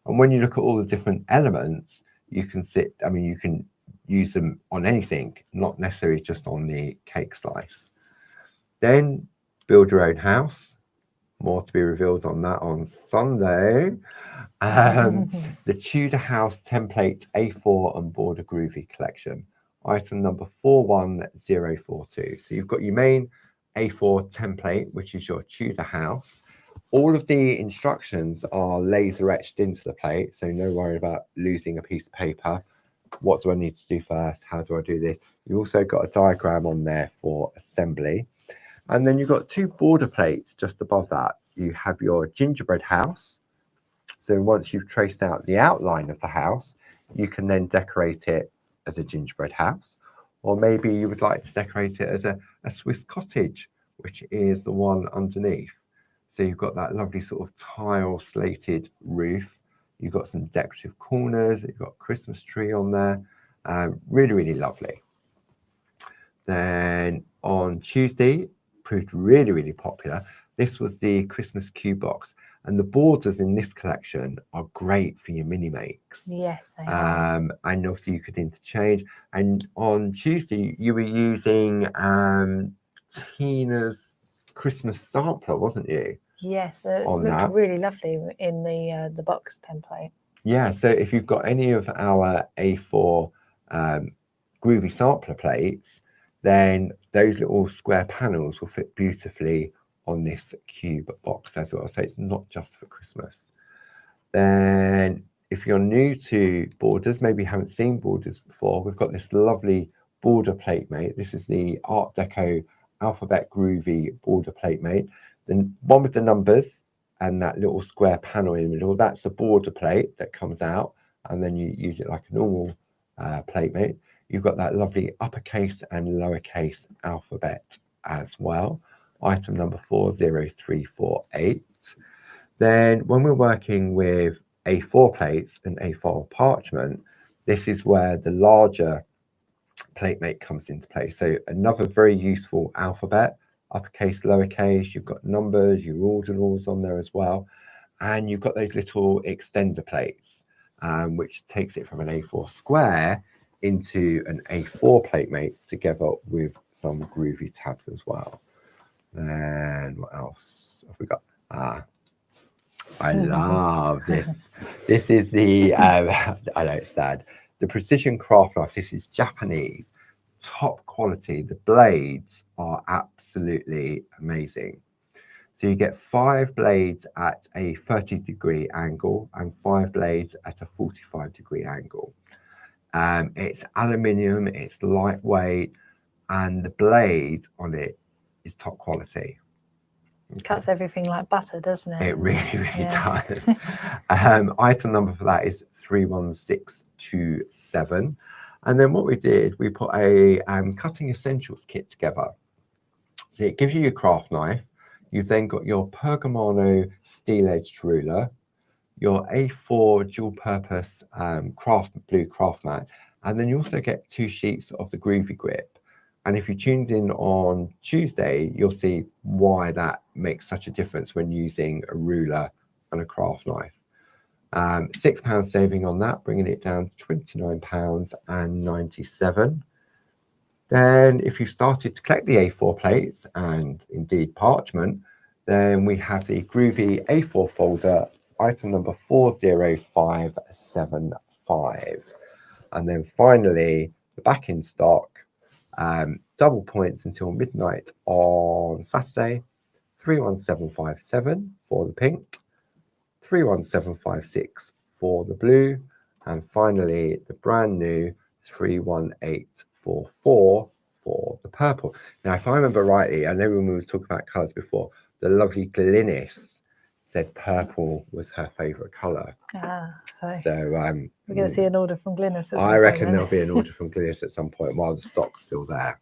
Speaker 1: And when you look at all the different elements, you can you can use them on anything, not necessarily just on the cake slice. Then build your own house. More to be revealed on that on Sunday. The Tudor House Template A4 and Border Groovi collection. Item number 41042. So you've got your main A4 template, which is your Tudor House. All of the instructions are laser etched into the plate, so no worry about losing a piece of paper. What do I need to do first? How do I do this? You also got a diagram on there for assembly. And then you've got two border plates just above that. You have your gingerbread house. So once you've traced out the outline of the house, you can then decorate it as a gingerbread house. Or maybe you would like to decorate it as a Swiss cottage, which is the one underneath. So you've got that lovely sort of tile slated roof. You've got some decorative corners. You've got a Christmas tree on there. Really, really lovely. Then on Tuesday, proved really, really popular. This was the Christmas cube box. And the borders in this collection are great for your mini makes.
Speaker 2: Yes, they are.
Speaker 1: And also you could interchange. And on Tuesday, you were using Tina's Christmas sampler, wasn't you?
Speaker 2: Yes, it looked really lovely in the box template.
Speaker 1: Yeah, so if you've got any of our A4 Groovi sampler plates, then those little square panels will fit beautifully on this cube box as well. So it's not just for Christmas. Then if you're new to borders, maybe you haven't seen borders before, we've got this lovely border plate mate. This is the Art Deco Alphabet Groovi border plate mate. The one with the numbers and that little square panel in the middle, that's the border plate that comes out, and then you use it like a normal plate mate. You've got that lovely uppercase and lowercase alphabet as well. Item number 40348. Then when we're working with A4 plates and A4 parchment, this is where the larger plate mate comes into play. So another very useful alphabet, uppercase, lowercase. You've got numbers, your ordinals on there as well. And you've got those little extender plates, which takes it from an A4 square into an A4 plate mate together with some Groovi tabs as well. And what else have we got? I love this. This is the, I know it's sad, the precision craft knife. This is Japanese, top quality. The blades are absolutely amazing. So you get 5 blades at a 30-degree angle and 5 blades at a 45-degree angle. It's aluminium, it's lightweight, and the blade on it is top quality.
Speaker 2: Cuts everything like butter, doesn't it?
Speaker 1: It really does. Item number for that is 31627. And then what we did, we put a cutting essentials kit together. So it gives you your craft knife. You've then got your Pergamano steel-edged ruler, your A4 dual-purpose blue craft mat, and then you also get 2 sheets of the Groovi grip. And if you tuned in on Tuesday, you'll see why that makes such a difference when using a ruler and a craft knife. £6 saving on that, bringing it down to £29.97. Then if you started to collect the A4 plates and indeed parchment, then we have the Groovi A4 folder, item number 40575. And then finally, the back in stock, double points until midnight on Saturday, 31757 for the pink, 31756 for the blue, and finally the brand new 31844 for the purple. Now, if I remember rightly, I know when we were talking about colours before, the lovely Glynis said purple was her favourite colour.
Speaker 2: So we're going to see an order from Glynis at some
Speaker 1: I reckon
Speaker 2: point,
Speaker 1: there'll be an order from Glynis at some point while the stock's still there.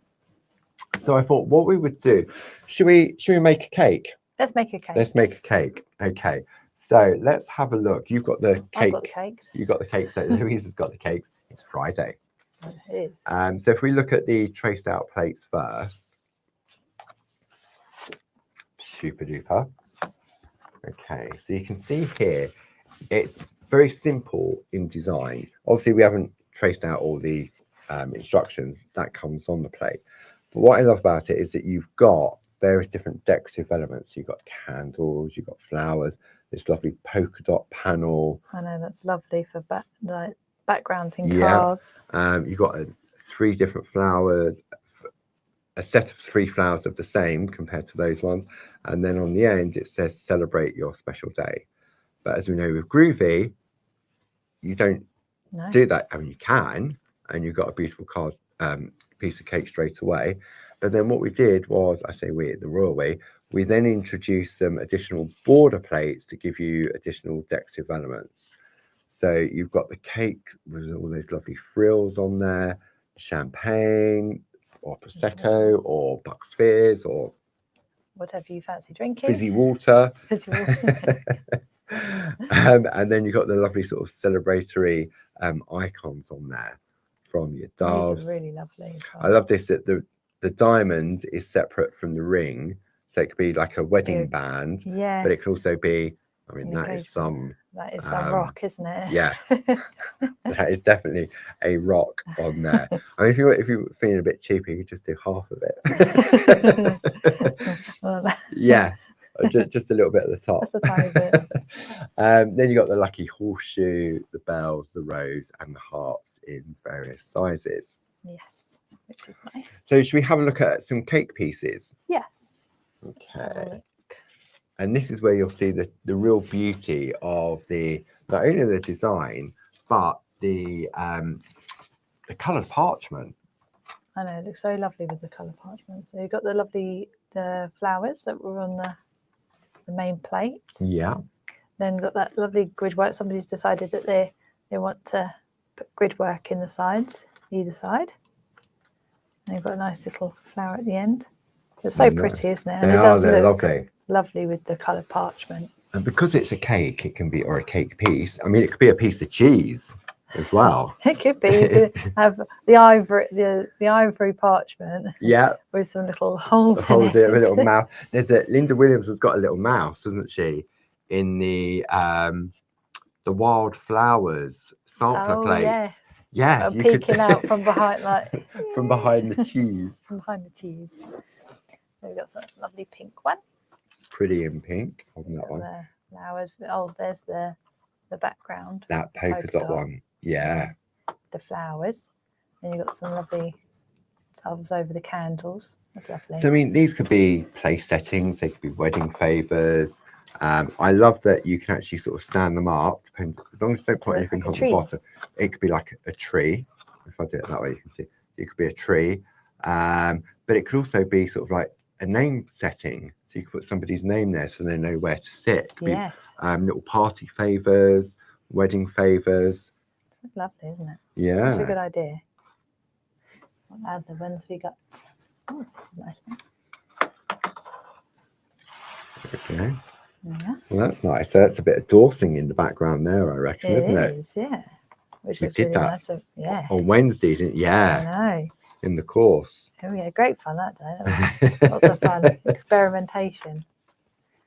Speaker 1: So I thought what we would do, should we make a cake?
Speaker 2: Let's make a cake.
Speaker 1: Let's make a cake. Okay. So let's have a look. You've got the cake.
Speaker 2: I've got the cakes.
Speaker 1: You've got the cakes. So Louise has got the cakes. It's Friday.
Speaker 2: It is.
Speaker 1: So if we look at the traced out plates first. Super duper. Okay, so you can see here, it's very simple in design. Obviously, we haven't traced out all the instructions that comes on the plate. But what I love about it is that you've got various different decorative elements. You've got candles, you've got flowers, this lovely polka dot panel.
Speaker 2: I know, that's lovely for backgrounds in cards.
Speaker 1: You've got 3 different flowers, a set of 3 flowers of the same compared to those ones. And then on the end, it says celebrate your special day. But as we know with Groovi, you don't do that. I mean, you can, and you've got a beautiful card, piece of cake straight away. But then what we did was, I say we, the royal way, we then introduced some additional border plates to give you additional decorative elements. So you've got the cake with all those lovely frills on there, champagne or Prosecco or Bucks Fizz or
Speaker 2: whatever you fancy drinking.
Speaker 1: Fizzy water.
Speaker 2: Fizzy water.
Speaker 1: And then you've got the lovely sort of celebratory icons on there from your doves.
Speaker 2: These are really lovely.
Speaker 1: I love this, that the diamond is separate from the ring. So it could be like a wedding band, but it could also be, I mean, that is some
Speaker 2: rock, isn't it?
Speaker 1: Yeah, that is definitely a rock on there. I mean, if you're feeling a bit cheapy, you could just do half of it. Yeah, just a little bit at the top.
Speaker 2: Just a tiny bit.
Speaker 1: Then you got the lucky horseshoe, the bells, the rose, and the hearts in various sizes.
Speaker 2: Yes, which is nice.
Speaker 1: So should we have a look at some cake pieces?
Speaker 2: Yes.
Speaker 1: Okay. And this is where you'll see the real beauty of not only the design, but the coloured parchment.
Speaker 2: I know, it looks so lovely with the coloured parchment. So you've got the flowers that were on the main plate.
Speaker 1: Yeah.
Speaker 2: Then got that lovely grid work. Somebody's decided that they want to put grid work in the sides, either side. And you've got a nice little flower at the end. It's so pretty, isn't it? And
Speaker 1: They're lovely.
Speaker 2: Lovely with the coloured parchment.
Speaker 1: And because it's a cake, it can be, or a cake piece. I mean, it could be a piece of cheese as well.
Speaker 2: It could be. You could have the ivory parchment. Yeah. With some little holes in it.
Speaker 1: With a little mouth. Linda Williams has got a little mouse, hasn't she? In the wildflowers sampler plates.
Speaker 2: Yes.
Speaker 1: Yeah.
Speaker 2: Peeking out from behind, like
Speaker 1: from behind the cheese.
Speaker 2: From behind the cheese. So we've got some lovely pink one.
Speaker 1: Pretty in pink on that one.
Speaker 2: flowers. Oh, there's the background.
Speaker 1: That polka dot one. Yeah.
Speaker 2: The flowers. And you've got some lovely doves over the candles. That's lovely.
Speaker 1: So I mean, these could be place settings. They could be wedding favours. I love that you can actually sort of stand them up. Depends, as long as you don't put anything
Speaker 2: like
Speaker 1: on the bottom. It could be like a tree. If I do it that way, you can see it could be a tree. But it could also be sort of like a name setting. So you could put somebody's name there so they know where to sit. It could be little party favours, wedding favours.
Speaker 2: It's lovely, isn't it?
Speaker 1: Yeah.
Speaker 2: That's a good idea. What other ones we got? Oh, this is a nice one.
Speaker 1: Okay.
Speaker 2: Yeah.
Speaker 1: Well, that's nice. So that's a bit of dorsing in the background there, I reckon, isn't it?
Speaker 2: It is, yeah. Which
Speaker 1: We
Speaker 2: looks
Speaker 1: did
Speaker 2: really
Speaker 1: that
Speaker 2: nice. Yeah.
Speaker 1: on Wednesday, didn't you? Yeah.
Speaker 2: I know.
Speaker 1: In the course.
Speaker 2: Oh yeah, great fun that day. That was lots of fun. Experimentation.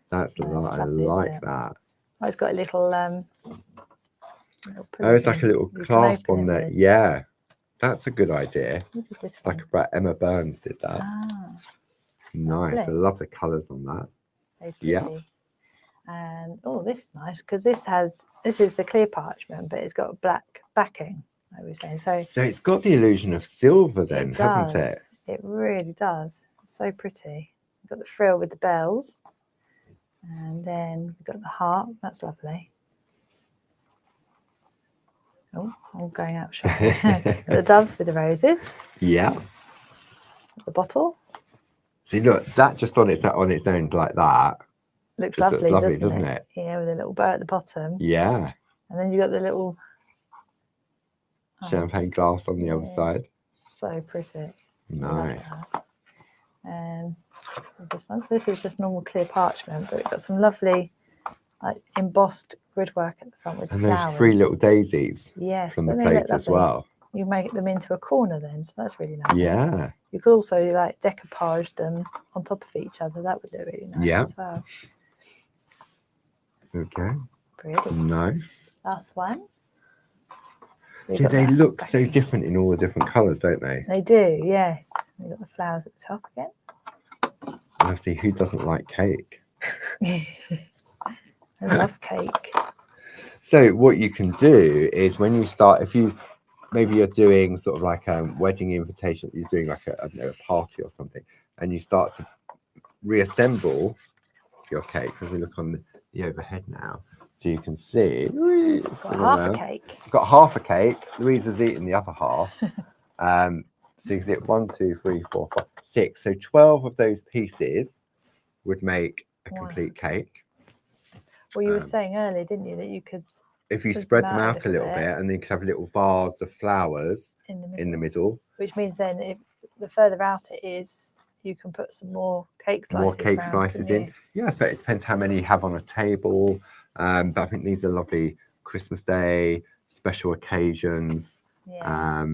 Speaker 1: That's
Speaker 2: Nice,
Speaker 1: I
Speaker 2: lovely,
Speaker 1: like that.
Speaker 2: Oh, it's got a little
Speaker 1: It's like a little clasp on there. Yeah. That's a good idea.
Speaker 2: What is this
Speaker 1: It's like Emma Burns did that.
Speaker 2: Ah,
Speaker 1: nice.
Speaker 2: lovely.
Speaker 1: I love the colours on that.
Speaker 2: So pretty.
Speaker 1: Yeah.
Speaker 2: And oh, this is nice because this is the clear parchment, but it's got a black backing, I was saying. So
Speaker 1: it's got the illusion of silver then, hasn't it?
Speaker 2: It really does. It's so pretty. We've got the frill with the bells. And then we've got the heart. That's lovely. Oh, I'm going out short. The doves with the roses.
Speaker 1: Yeah.
Speaker 2: The bottle.
Speaker 1: See, look, that just on its own like that.
Speaker 2: Looks lovely,
Speaker 1: doesn't it?
Speaker 2: Yeah, with a little bow at the bottom.
Speaker 1: Yeah.
Speaker 2: And then you got the little
Speaker 1: champagne glass on the other side.
Speaker 2: So pretty.
Speaker 1: Nice.
Speaker 2: And this one. So this is just normal clear parchment, but we've got some lovely like embossed gridwork at the front with flowers.
Speaker 1: Those 3 little daisies.
Speaker 2: Yes,
Speaker 1: from the plates as well.
Speaker 2: You make them into a corner then, so that's really nice.
Speaker 1: Yeah.
Speaker 2: You could also like decoupage them on top of each other. That would look really nice as well.
Speaker 1: Okay.
Speaker 2: Pretty.
Speaker 1: Nice.
Speaker 2: Last one.
Speaker 1: So they look so different in all the different colours, don't they?
Speaker 2: They do, yes. We've got the flowers at the top again.
Speaker 1: Obviously, who doesn't like cake?
Speaker 2: I love cake.
Speaker 1: So what you can do is when you start, if you maybe you're doing sort of like a wedding invitation, you're doing like a party or something, and you start to reassemble your cake. Because we look on the overhead now, so you can see.
Speaker 2: Got half a cake.
Speaker 1: I've got half a cake. Louise has eaten the other half. So you can see 1, 2, 3, 4, 5, 6. So 12 of those pieces would make a complete cake.
Speaker 2: Well, you were saying earlier, didn't you, that you could...
Speaker 1: If you spread them out a little bit, and then you could have a little vase of flowers in the middle.
Speaker 2: Which means then, if the further out it is, you can put some more cake slices.
Speaker 1: More cake slices in. Yeah, I suppose it depends how many you have on a table. But I think these are lovely Christmas Day, special occasions.
Speaker 2: Yeah.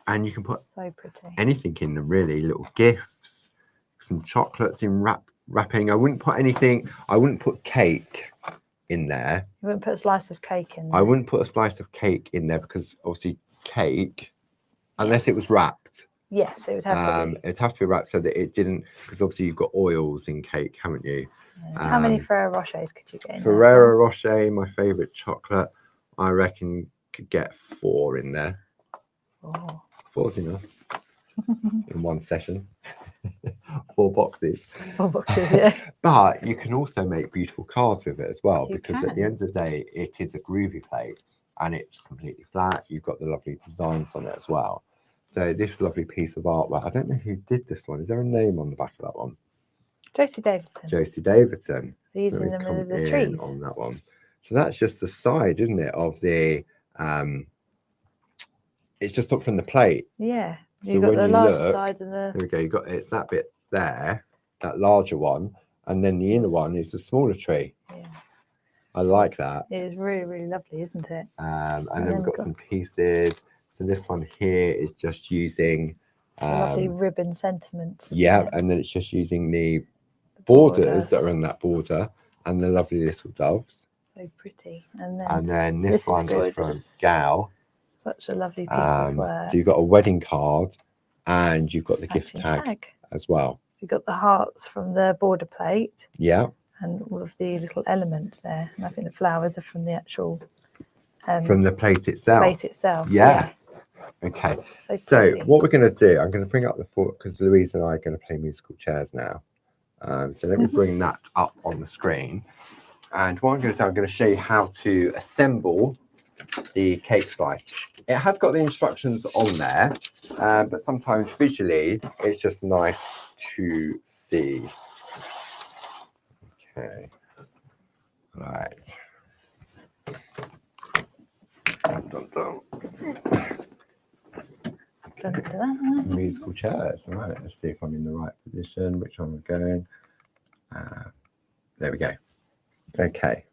Speaker 1: And you can put
Speaker 2: so pretty.
Speaker 1: Anything in them, really. Little gifts, some chocolates in wrapping. I wouldn't put cake in there.
Speaker 2: You wouldn't put a slice of cake in there?
Speaker 1: I wouldn't put a slice of cake in there because obviously cake, unless it was wrapped.
Speaker 2: Yes, it would have to be.
Speaker 1: It'd have to be wrapped so that it didn't, because obviously you've got oils in cake, haven't you?
Speaker 2: Yeah. How many Ferrero Rochers could you get in
Speaker 1: Ferrero Rocher, my favourite chocolate, I reckon could get 4 in there.
Speaker 2: Oh.
Speaker 1: 4's enough in one session. 4 boxes.
Speaker 2: 4 boxes, yeah.
Speaker 1: But you can also make beautiful cards with it as well, because at the end of the day, it is a Groovi plate and it's completely flat. You've got the lovely designs on it as well. So this lovely piece of artwork, I don't know who did this one. Is there a name on the back of that one?
Speaker 2: Josie Davidson.
Speaker 1: Josie Davidson.
Speaker 2: Using them with the trees.
Speaker 1: On that one. So that's just the side, isn't it, of the... it's just up from the plate.
Speaker 2: Yeah.
Speaker 1: So
Speaker 2: You've got the larger
Speaker 1: look,
Speaker 2: side and the...
Speaker 1: There we go. It's that bit there, that larger one, and then the inner one is the smaller tree.
Speaker 2: Yeah.
Speaker 1: I like that.
Speaker 2: It is really, really lovely, isn't it?
Speaker 1: And then we've got some pieces. So this one here is just using...
Speaker 2: lovely ribbon sentiment.
Speaker 1: Yeah, and then it's just using the borders that are on that border and the lovely little doves.
Speaker 2: So pretty. And
Speaker 1: then this one is from Gal.
Speaker 2: Such a lovely piece of work.
Speaker 1: So you've got a wedding card and you've got the gift tag as well.
Speaker 2: You've got the hearts from the border plate.
Speaker 1: Yeah.
Speaker 2: and all of the little elements there. And I think the flowers are from the actual
Speaker 1: from the plate itself.
Speaker 2: Plate itself.
Speaker 1: Yeah.
Speaker 2: Yes.
Speaker 1: Okay.
Speaker 2: So
Speaker 1: what we're going to do, I'm going to bring up the four, because Louise and I are going to play musical chairs now. So let me bring that up on the screen. And what I'm going to do, I'm going to show you how to assemble the cake slice. It has got the instructions on there, but sometimes visually it's just nice to see. Okay. Right. Dun, dun, dun.
Speaker 2: Dun, dun, dun.
Speaker 1: Musical chairs. All right, let's see if I'm in the right position, which one we're going. There we go. Okay.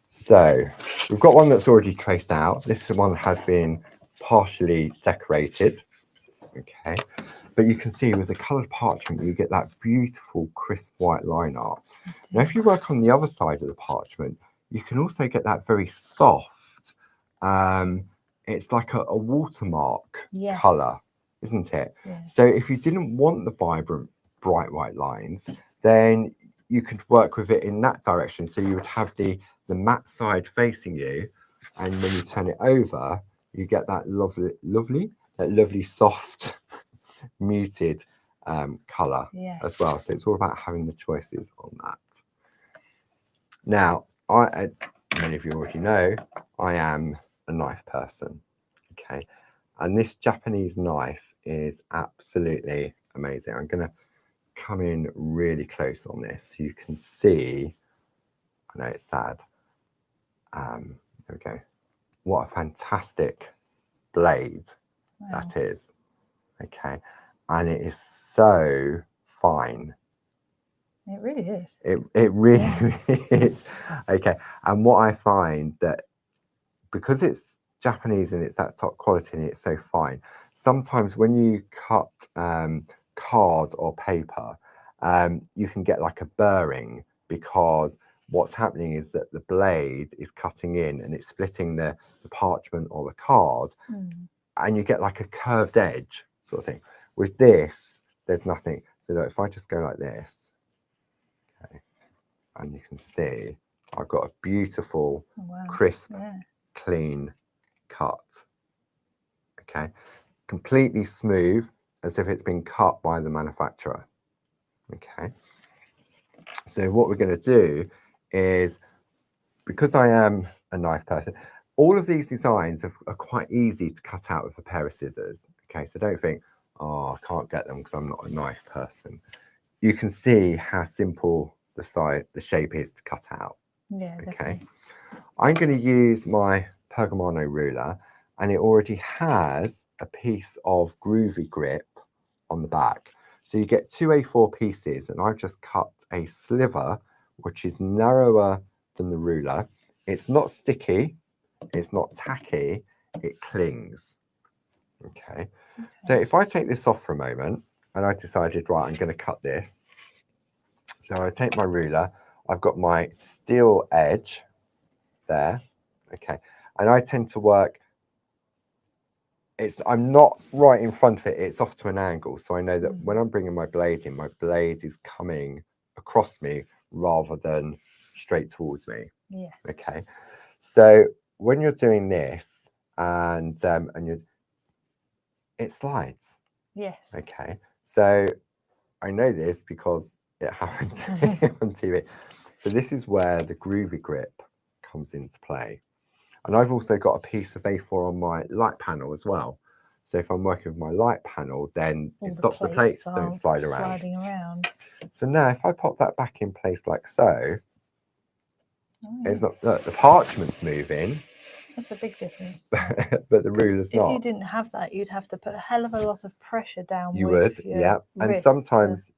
Speaker 1: So we've got one that's already traced out. This one has been partially decorated. Okay. But you can see with the coloured parchment, you get that beautiful crisp white line art. Now, if you work on the other side of the parchment, you can also get that very soft, it's like a watermark colour, isn't it?
Speaker 2: Yes.
Speaker 1: So if you didn't want the vibrant, bright white lines, then you could work with it in that direction. So you would have the matte side facing you, and when you turn it over, you get that lovely soft, muted colour as well. So it's all about having the choices on that. Now, many of you already know, I am a knife person, okay? And this Japanese knife is absolutely amazing. I'm going to come in really close on this so you can see. I know it's sad. There we go. What a fantastic blade that is. Okay, and it is so fine.
Speaker 2: It really is.
Speaker 1: It really is. Okay, and what I find that because it's Japanese and it's that top quality and it's so fine, sometimes when you cut card or paper, you can get like a burring, because what's happening is that the blade is cutting in and it's splitting the parchment or the card, and you get like a curved edge sort of thing. With this, there's nothing. So look, if I just go like this, okay, and you can see I've got a beautiful, crisp, clean cut. Okay, completely smooth, as if it's been cut by the manufacturer. Okay, so what we're going to do is, because I am a knife person, all of these designs are quite easy to cut out with a pair of scissors. Okay, so don't think, oh, I can't get them because I'm not a knife person. You can see how simple the shape is to cut out.
Speaker 2: Yeah.
Speaker 1: Okay,
Speaker 2: Definitely.
Speaker 1: I'm going to use my Pergamano ruler, and it already has a piece of Groovi grip on the back. So you get 2 A4 pieces, and I've just cut a sliver which is narrower than the ruler. It's not sticky, it's not tacky, it clings. Okay, so if I take this off for a moment, and I decided, right, I'm going to cut this. So I take my ruler, I've got my steel edge there. Okay, and I tend to work, I'm not right in front of it, it's off to an angle, so I know that when I'm bringing my blade in, my blade is coming across me rather than straight towards me.
Speaker 2: Yes.
Speaker 1: Okay, so when you're doing this, and it slides.
Speaker 2: Yes.
Speaker 1: Okay, so I know this because it happened to me on TV. So this is where the Groovi grip comes into play. And I've also got a piece of A4 on my light panel as well. So if I'm working with my light panel, then it stops the plates don't slide around.
Speaker 2: Sliding around.
Speaker 1: So now if I pop that back in place like so, it's not, look, the parchment's moving.
Speaker 2: That's a big difference.
Speaker 1: But the ruler's not.
Speaker 2: If you didn't have that, you'd have to put a hell of a lot of pressure down.
Speaker 1: You would, yeah. And sometimes,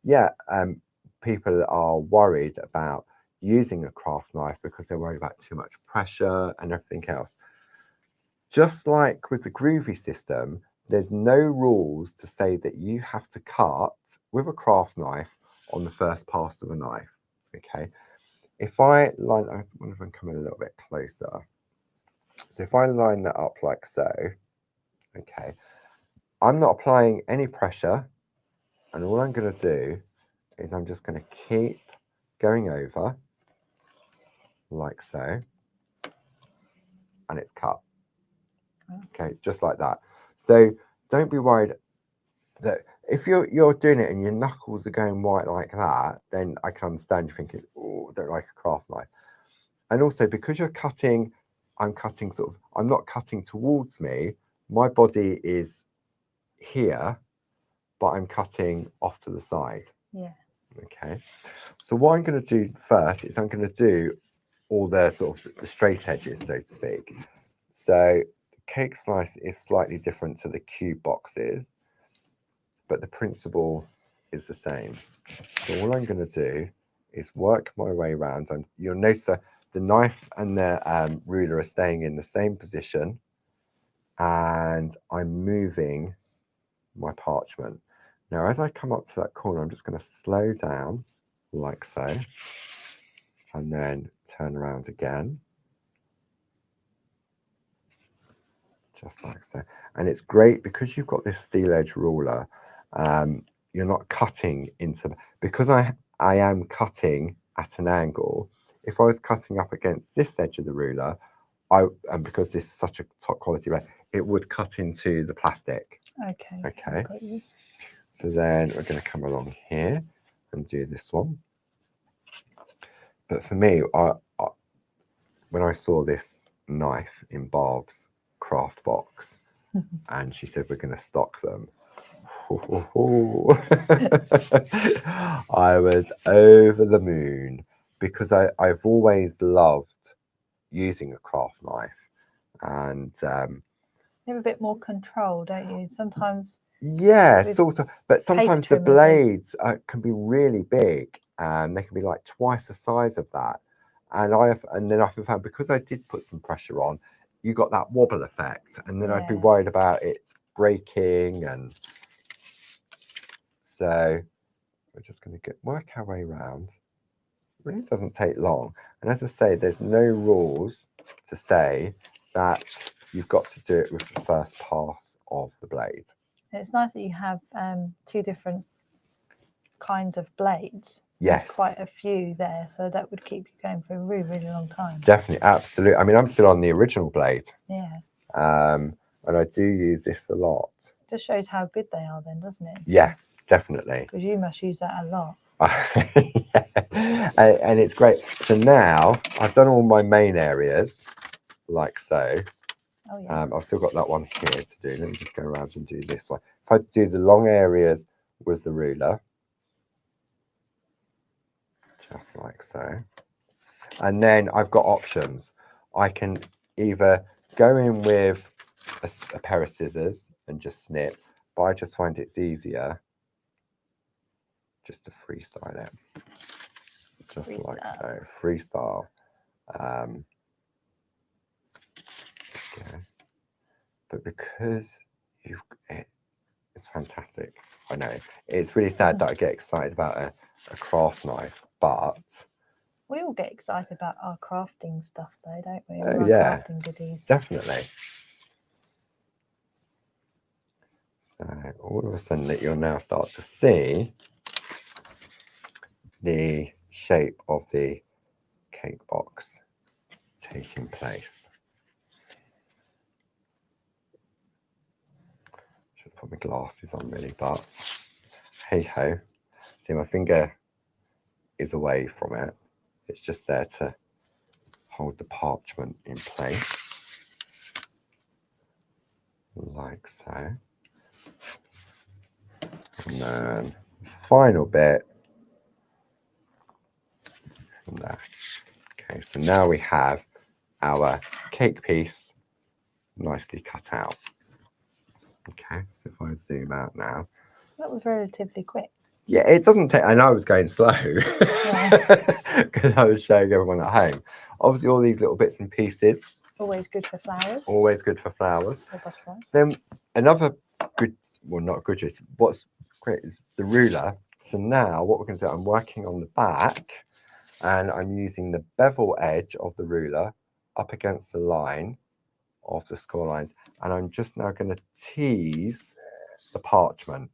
Speaker 1: people are worried about using a craft knife because they're worried about too much pressure and everything else. Just like with the Groovi system, there's no rules to say that you have to cut with a craft knife on the first pass of a knife. Okay, if I line, I wonder if I can come in a little bit closer. So if I line that up like so, okay, I'm not applying any pressure, and all I'm going to do is I'm just going to keep going over like so, and it's cut. Okay, just like that. So don't be worried that if you're doing it and your knuckles are going white like that, then I can understand you thinking, oh, I don't like a craft knife. And also because you're cutting, I'm not cutting towards me. My body is here, but I'm cutting off to the side.
Speaker 2: Yeah.
Speaker 1: Okay. So what I'm going to do first is I'm going to do all the sort of the straight edges, so to speak. So the cake slice is slightly different to the cube boxes, but the principle is the same. So all I'm going to do is work my way around. And you'll notice the knife and the ruler are staying in the same position, and I'm moving my parchment. Now, as I come up to that corner, I'm just going to slow down like so, and then turn around again, just like so. And it's great because you've got this steel edge ruler. You're not cutting into, because I am cutting at an angle. If I was cutting up against this edge of the ruler, and because this is such a top quality blade, it would cut into the plastic. Okay. So then we're going to come along here and do this one. But for me, when I saw this knife in Barb's craft box, and she said we're going to stock them, I was over the moon, because I've always loved using a craft knife, and
Speaker 2: you have a bit more control, don't you? Sometimes.
Speaker 1: Yeah, sort of. But sometimes the
Speaker 2: trimmers,
Speaker 1: blades can be really big, and they can be like twice the size of that. And then I've found, because I did put some pressure on, you got that wobble effect, and then I'd be worried about it breaking. And so we're just going to work our way around. It really doesn't take long. And as I say, there's no rules to say that you've got to do it with the first pass of the blade.
Speaker 2: It's nice that you have two different kinds of blades.
Speaker 1: Yes.
Speaker 2: There's quite a few there, so that would keep you going for a really, really long time.
Speaker 1: Definitely, absolutely. I mean, I'm still on the original blade.
Speaker 2: Yeah.
Speaker 1: And I do use this a lot.
Speaker 2: Just shows how good they are then, doesn't it?
Speaker 1: Yeah, definitely.
Speaker 2: Because you must use that a lot.
Speaker 1: And it's great. So now I've done all my main areas, like so.
Speaker 2: Oh, yeah.
Speaker 1: I've still got that one here to do. Let me just go around and do this one. If I do the long areas with the ruler, just like so. And then I've got options. I can either go in with a pair of scissors and just snip, but I just find it's easier just to freestyle it. Just like so. Freestyle. Okay. But because it's fantastic. I know. It's really sad that I get excited about a craft knife, but
Speaker 2: we all get excited about our crafting stuff though, don't we?
Speaker 1: Our crafting
Speaker 2: goodies.
Speaker 1: Definitely. So all of a sudden that you'll now start to see the shape of the cake box taking place. Should put my glasses on really, but hey ho. See, my finger is away from it. It's just there to hold the parchment in place, like so. And then final bit from there. Okay, so now we have our cake piece nicely cut out. Okay, so if I zoom out now.
Speaker 2: That was relatively quick.
Speaker 1: Yeah, it doesn't take, I know I was going slow because I was showing everyone at home. Obviously, all these little bits and pieces.
Speaker 2: Always good for flowers.
Speaker 1: Always good for flowers.
Speaker 2: Or butterflies.
Speaker 1: Then another good, well, not good, just what's great is the ruler. So now what we're going to do, I'm working on the back, and I'm using the bevel edge of the ruler up against the line of the score lines, and I'm just now going to tease the parchment.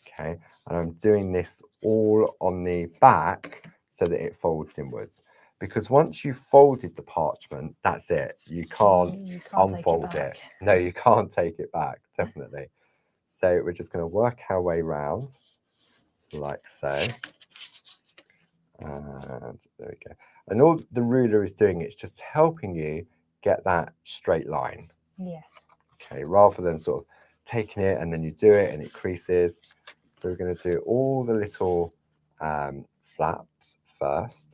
Speaker 1: Okay, and I'm doing this all on the back so that it folds inwards. Because once you've folded the parchment, that's it. You can't unfold it. No, you can't take it back, definitely. So we're just going to work our way round like so. And there we go. And all the ruler is doing, it's just helping you get that straight line.
Speaker 2: Yeah.
Speaker 1: Okay, rather than sort of taking it and then you do it and it creases. So we're going to do all the little flaps first.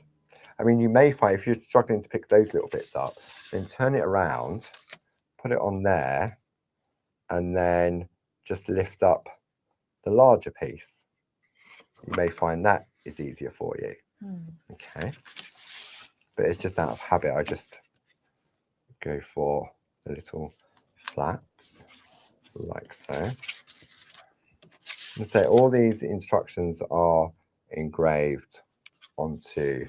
Speaker 1: I mean, you may find if you're struggling to pick those little bits up, then turn it around, put it on there, and then just lift up the larger piece. You may find that is easier for you. Okay, but it's just out of habit. I just go for the little flaps like so. And so all these instructions are engraved onto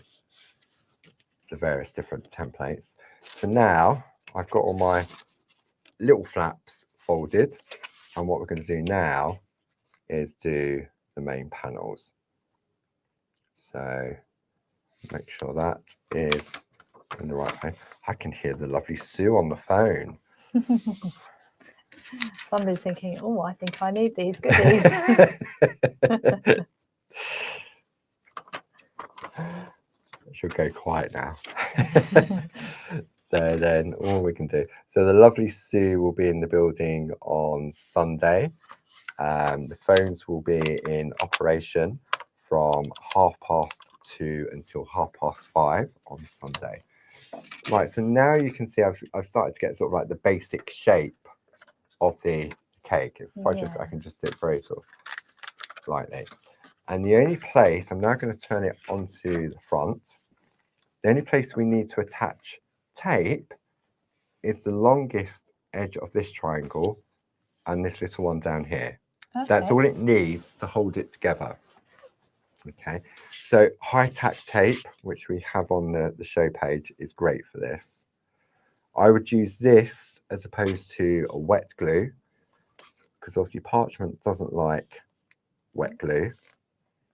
Speaker 1: the various different templates. So now I've got all my little flaps folded, and what we're going to do now is do the main panels. So make sure that is in the right way. I can hear the lovely Sue on the phone.
Speaker 2: Somebody's thinking, oh, I think I need these goodies.
Speaker 1: She'll go quiet now. So then all we can do, so the lovely Sue will be in the building on Sunday. The phones will be in operation from 2:30 until 5:30 on Sunday. Right, so now you can see I've started to get sort of like the basic shape of the cake. If I can just do it very sort of lightly. And the only place, I'm now going to turn it onto the front. The only place we need to attach tape is the longest edge of this triangle and this little one down here. Okay. That's all it needs to hold it together. Okay, so high tack tape, which we have on the show page, is great for this. I would use this as opposed to a wet glue, because obviously parchment doesn't like wet glue.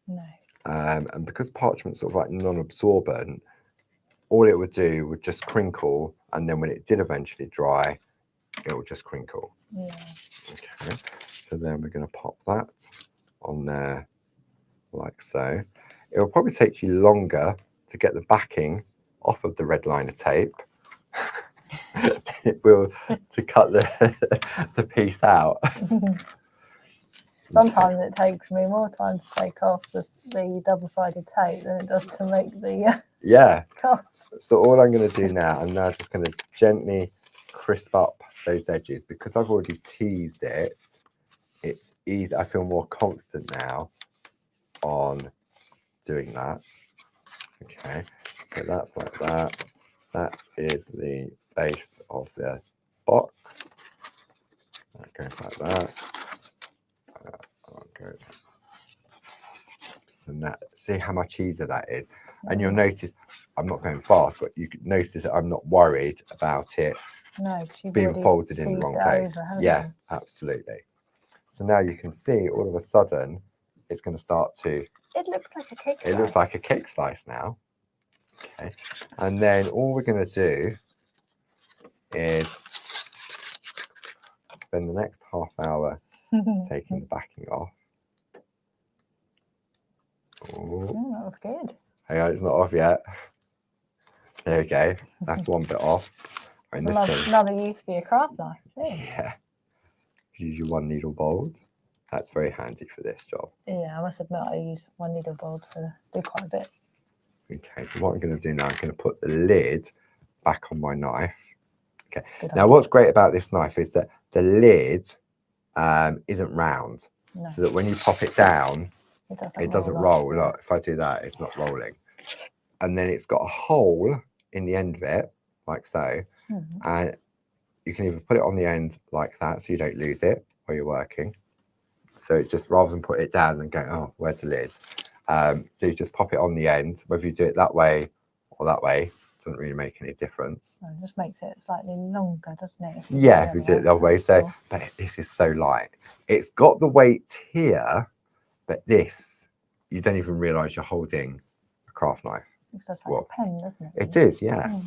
Speaker 2: No.
Speaker 1: And because parchment's sort of like non-absorbent, all it would do would just crinkle, and then when it did eventually dry, it will just crinkle.
Speaker 2: Yeah.
Speaker 1: Okay, so then we're going to pop that on there like so. It will probably take you longer to get the backing off of the red liner tape. It will to cut the piece out.
Speaker 2: Sometimes it takes me more time to take off the double-sided tape than it does to make the cut.
Speaker 1: So all I'm going to do now, I'm now just going to gently crisp up those edges, because I've already teased it. It's easy. I feel more confident now on doing that. Okay, so that's like that. That is the base of the box. That goes like that. That goes. So now, see how much easier that is. And you'll notice I'm not going fast, but you can notice that I'm not worried about it being folded in the wrong place. Yeah, absolutely. So now you can see all of a sudden it's going to start to.
Speaker 2: It looks like a cake slice.
Speaker 1: It looks like a cake slice now. Okay. And then all we're going to do is spend the next half hour taking the backing off.
Speaker 2: Oh, that was good.
Speaker 1: Hang on, it's not off yet. There we go. That's one bit off.
Speaker 2: And another use for your craft knife.
Speaker 1: Yeah. Use your 1 needle bolt. That's very handy for this job.
Speaker 2: Yeah, I must admit I use 1 needle bolt to do quite a bit.
Speaker 1: Okay, so what I'm going to do now, I'm going to put the lid back on my knife. Okay. Now, what's great about this knife is that the lid isn't round, so that when you pop it down, it doesn't roll. Look, if I do that, it's not rolling. And then it's got a hole in the end of it, like so. And you can either put it on the end like that, so you don't lose it while you're working. So it's just, rather than put it down and go, oh, where's the lid? So you just pop it on the end. Whether you do it that way or that way, doesn't really make any difference.
Speaker 2: It just makes it slightly longer, doesn't it?
Speaker 1: Yeah, if you do it the other way. So, but this is so light. It's got the weight here, but this, you don't even realise you're holding a craft knife.
Speaker 2: It's just like a pen, doesn't it?
Speaker 1: It is, yeah.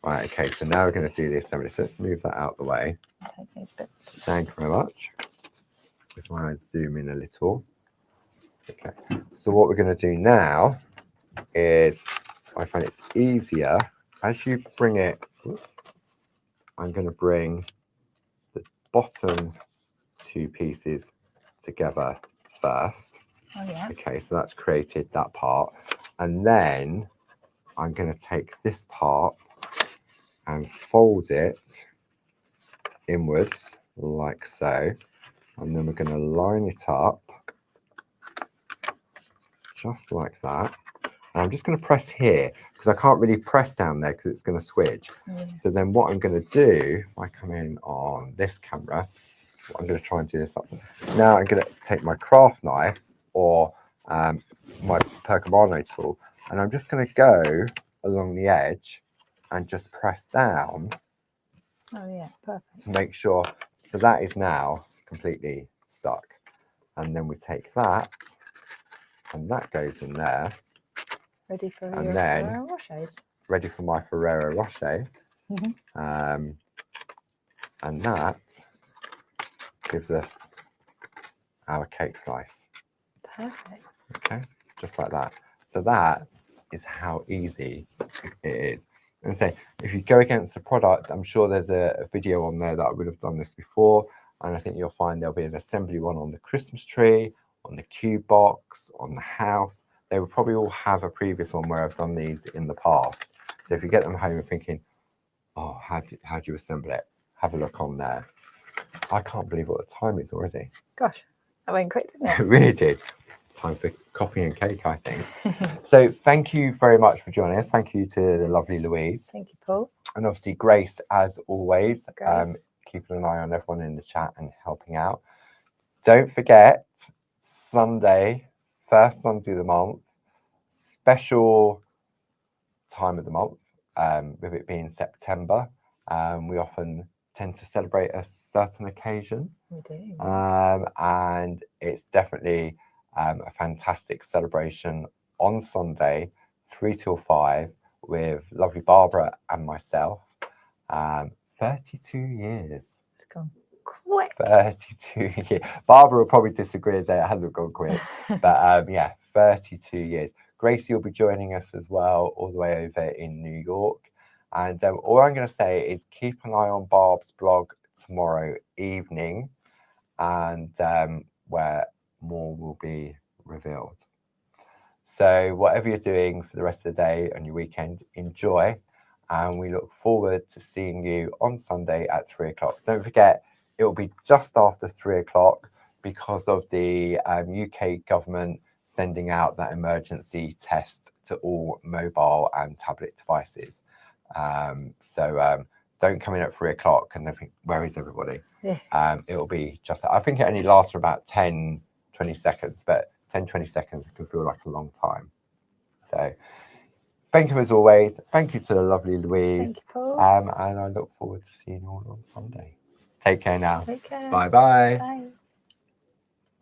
Speaker 1: Right, okay, so now we're going to do the assembly. So let's move that out of the way.
Speaker 2: Take these bits.
Speaker 1: Thank you very much. If I zoom in a little. Okay, so what we're going to do now is, I find it's easier as you bring it. Oops, I'm going to bring the bottom two pieces together first.
Speaker 2: Oh, yeah.
Speaker 1: Okay, so that's created that part. And then I'm going to take this part and fold it inwards like so. And then we're going to line it up just like that. And I'm just going to press here because I can't really press down there because it's going to switch. So then what I'm going to do, if I come in on this camera, I'm going to try and do this up. Now I'm going to take my craft knife or my Pergamano tool, and I'm just going to go along the edge and just press down.
Speaker 2: Oh yeah, perfect.
Speaker 1: To make sure, so that is now completely stuck. And then we take that, and that goes in there.
Speaker 2: Ready for your Ferrero Rochers.
Speaker 1: Ready for my Ferrero Rocher. And that gives us our cake slice.
Speaker 2: Perfect.
Speaker 1: Okay, just like that. So that is how easy it is. And say, if you go against the product, I'm sure there's a video on there that I would have done this before. And I think you'll find there'll be an assembly one on the Christmas tree, on the cube box, on the house. They will probably all have a previous one where I've done these in the past. So if you get them home and thinking, oh, how do you assemble it? Have a look on there. I can't believe what the time is already.
Speaker 2: Gosh, that went quick, didn't it?
Speaker 1: It really did. Time for coffee and cake, I think. So thank you very much for joining us. Thank you to the lovely Louise.
Speaker 2: Thank you, Paul.
Speaker 1: And obviously Grace, as always,
Speaker 2: Grace.
Speaker 1: keeping an eye on everyone in the chat and helping out. Don't forget, Sunday, first Sunday of the month, special time of the month, with it being September. We often tend to celebrate a certain occasion.
Speaker 2: We do.
Speaker 1: And it's definitely a fantastic celebration on Sunday, 3 till 5, with lovely Barbara and myself. 32 years.
Speaker 2: It's gone quick.
Speaker 1: 32 years. Barbara will probably disagree and say it hasn't gone quick. But yeah, 32 years. Gracie will be joining us as well, all the way over in New York. And all I'm going to say is keep an eye on Barb's blog tomorrow evening, and where more will be revealed. So whatever you're doing for the rest of the day and your weekend, enjoy. And we look forward to seeing you on Sunday at 3 o'clock. Don't forget, it will be just after 3 o'clock because of the UK government sending out that emergency test to all mobile and tablet devices. So don't come in at 3 o'clock and then think, where is everybody? Yeah. It will be just, I think it only lasts for about 10, 20 seconds, but 10, 20 seconds can feel like a long time. So thank you as always. Thank you to the lovely Louise.
Speaker 2: Thank you, Paul.
Speaker 1: And I look forward to seeing you all on Sunday. Take care now.
Speaker 2: Take care.
Speaker 1: Bye-bye.
Speaker 2: Bye.